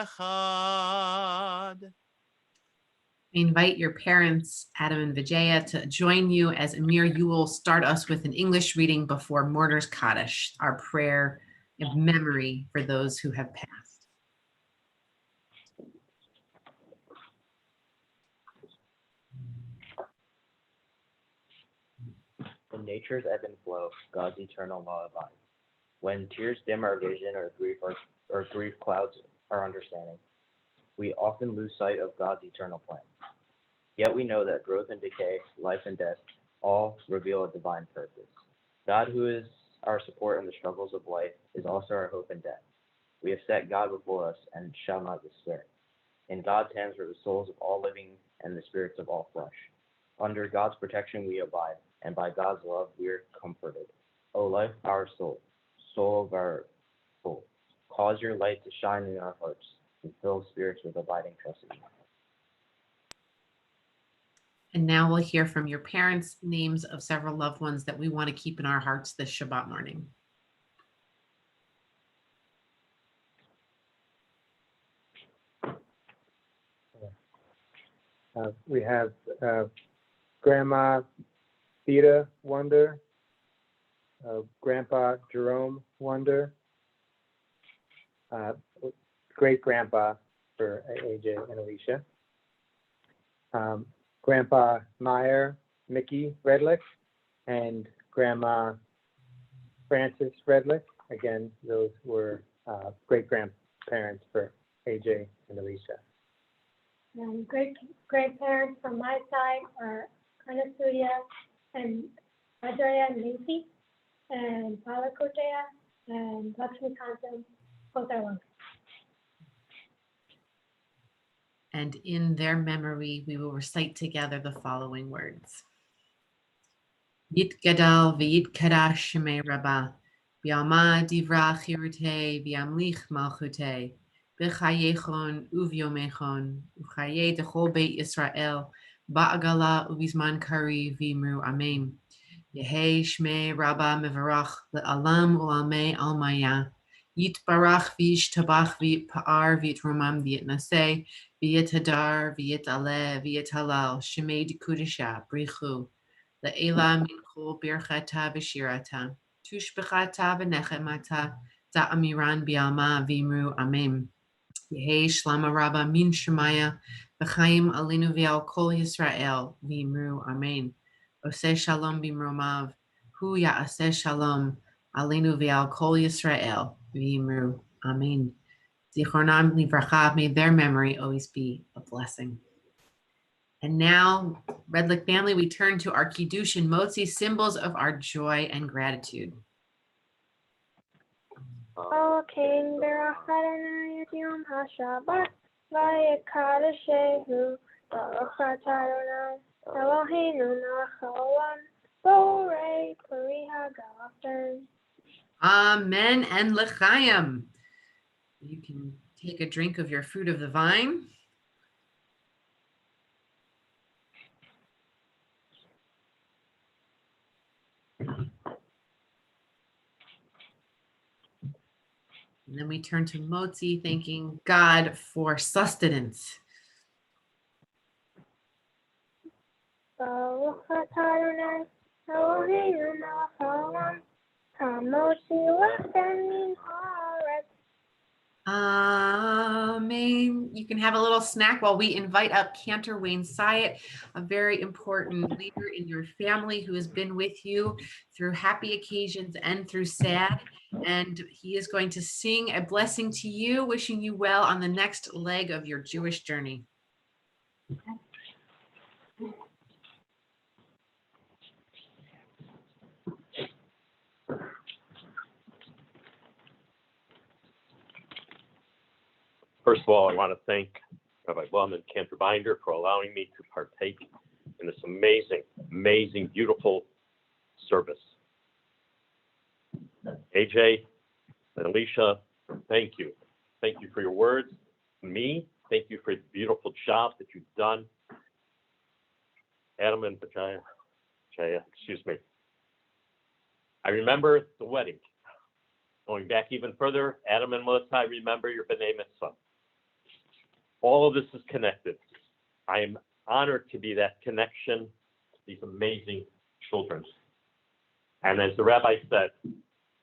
אחד. I invite your parents, Adam and Vijaya, to join you as Amir, you will start us with an English reading before Mortar's Kaddish, our prayer of memory for those who have passed. In nature's ebb and flow, God's eternal law abides. When tears dim our vision or grief clouds our understanding, we often lose sight of God's eternal plan. Yet we know that growth and decay, life and death, all reveal a divine purpose. God, who is our support in the struggles of life, is also our hope in death. We have set God before us and shall not despair. In God's hands are the souls of all living and the spirits of all flesh. Under God's protection we abide, and by God's love we are comforted. O life, our soul of our soul, cause your light to shine in our hearts and fill spirits with abiding trust in you. And now we'll hear from your parents, names of several loved ones that we want to keep in our hearts this Shabbat morning. We have Grandma Theta Wonder, Grandpa Jerome Wonder, great grandpa for AJ and Alicia, Grandpa Meyer, Mickey Redlick, and Grandma Frances Redlick. Again, those were great grandparents for AJ and Alicia. And great grandparents from my side are Anasuya and Ajaya and Lucy, and Balakotea and Lakshmi Kantam, both are long. And in their memory, we will recite together the following words. Yit gadal v'yit kadash shemei rabbah, v'yama divra chirute v'yamlich malchute, b'chayechon uvyomechon, u'chaye dechol beit Yisrael, ba'agala uvizman kari v'imru amen. Yehei shmei rabbah mevarach le'alam u'almei almaya, yitbarach v'yishtabach v'yitpa'ar v'yitromam v'yitnaseh, v'yitadar v'yitaleh v'yitalal, shemei dekudisha brichu, le'ela min kol birchata v'shirata, tushbechata v'nechemata, za'amiran bi'alma v'imru amen. Yehei shlama rabba min shemaya, v'chaim alinu v'al kol Yisrael v'imru amen. Oseh shalom bimromav, hu ya'aseh shalom, alinu v'al kol Yisrael v'imru amen. Zichronam livracha, may their memory always be a blessing. And now, Redlick family, we turn to our Kiddush and Motzi, symbols of our joy and gratitude. O King, Baruch Adonai et Yom HaShabbat, v'yekadeshehu, Baruch atah Adonai, Eloheinu melech haolam, borei peri hagafen. Amen and l'chaim. You can take a drink of your fruit of the vine. And then we turn to Motzi, thanking God for sustenance. Baruch atah Adonai, Eloheinu melech haolam, Amen. You can have a little snack while we invite up Cantor Wayne Syatt, a very important leader in your family who has been with you through happy occasions and through sad. And he is going to sing a blessing to you, wishing you well on the next leg of your Jewish journey. First of all, I want to thank Rabbi Blum and Cantor Binder for allowing me to partake in this amazing, amazing, beautiful service. AJ and Alicia, thank you. Thank you for your words. Me, thank you for the beautiful job that you've done. Adam and Jaya, excuse me. I remember the wedding. Going back even further, Adam and Melissa, I remember your B'nai Mitzvah. All of this is connected. I am honored to be that connection to these amazing children. And as the rabbi said,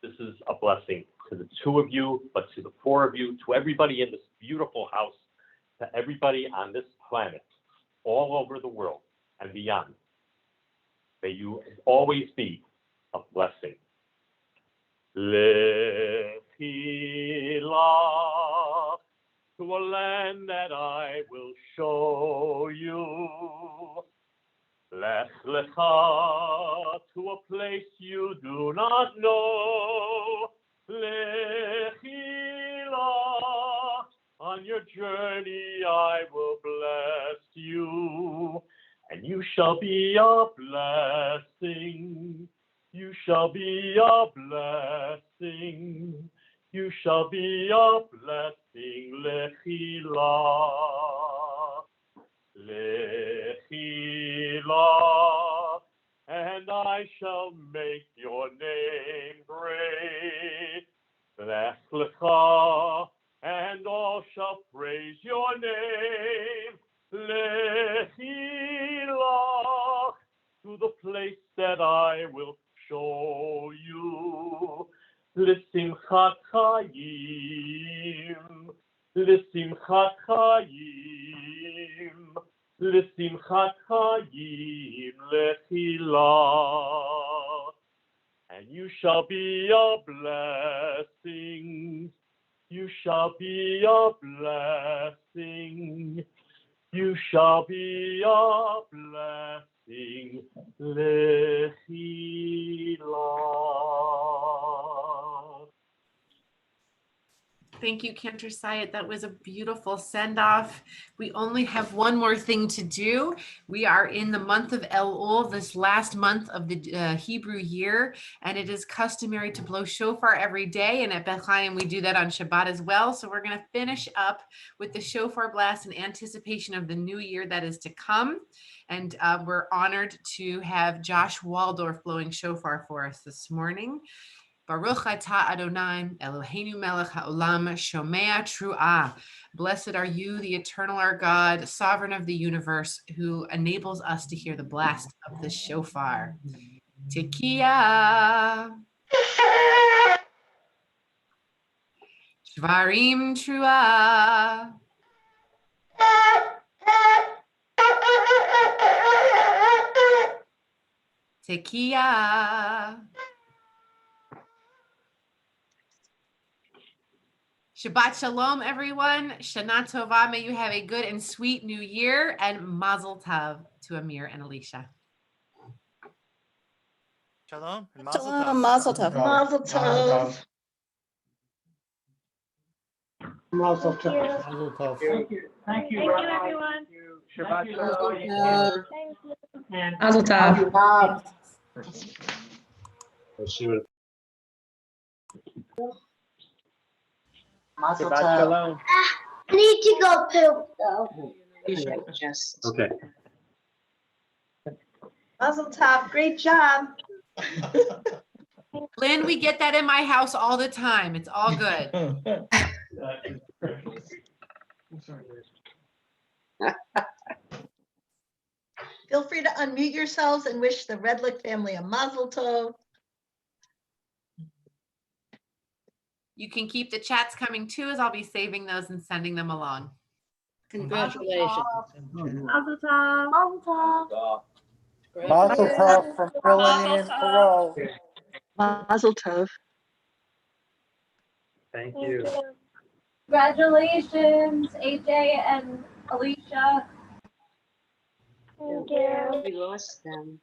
this is a blessing to the two of you, but to the four of you, to everybody in this beautiful house, to everybody on this planet, all over the world and beyond. May you always be a blessing. Lechila, to a land that I will show you. Lech lecha, to a place you do not know. Lechila, on your journey I will bless you, and you shall be a blessing. You shall be a blessing. You shall be a blessing. Lechila, lechila, and I shall make your name great. Lech lecha, and all shall praise your name. Lechila, to the place that I will show you. L'simchat chayim, l'simchat chayim, l'simchat chayim, lechila. And you shall be a blessing. You shall be a blessing. You shall be a blessing. Lechila. Thank you, Cantor Syatt. That was a beautiful send-off. We only have one more thing to do. We are in the month of Elul, this last month of the Hebrew year, and it is customary to blow shofar every day. And at Beth Chaim, we do that on Shabbat as well. So we're going to finish up with the shofar blast in anticipation of the new year that is to come. And we're honored to have Josh Waldorf blowing shofar for us this morning. Baruch atah Adonai, Eloheinu melech haolam, shomea truah. Blessed are you, the eternal our God, sovereign of the universe, who enables us to hear the blast of the shofar. Tekiah. Shvarim truah. Tekiah. Shabbat Shalom, everyone. Shana Tova. May you have a good and sweet new year, and Mazel Tov to Amir and Alicia. Shalom and Mazel Tov. Shalom, Mazel Tov. Mazel Tov. Mazel Thank you. tov. Thank you. Thank you, everyone. Shabbat shalom. Thank you. Mazel tov. Shabbat shalom. I need to go poop though. Okay. Mazel Tov. Great job. Lynn, we get that in my house all the time. It's all good. Feel free to unmute yourselves and wish the Redlick family a Mazel Tov. You can keep the chats coming too, as I'll be saving those and sending them along. Congratulations. Mazel tov. Mazel tov. Mazel tov from Melanie and Carol. Mazel tov. Thank you. Congratulations, AJ and Alicia. Thank you. We lost them.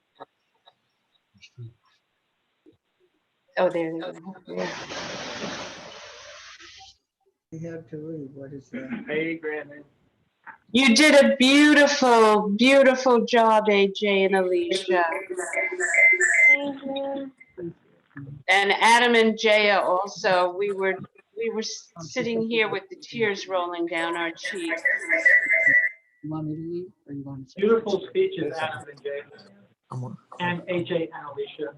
Oh, there they go. Yeah. We have to read. What is that? Hey, Granny. You did a beautiful, beautiful job, AJ and Alicia. Thank you. And Adam and Jaya also. We were sitting here with the tears rolling down our cheeks. You want me to read or you want to say? Beautiful speeches, Adam and Jay. And AJ and Alicia.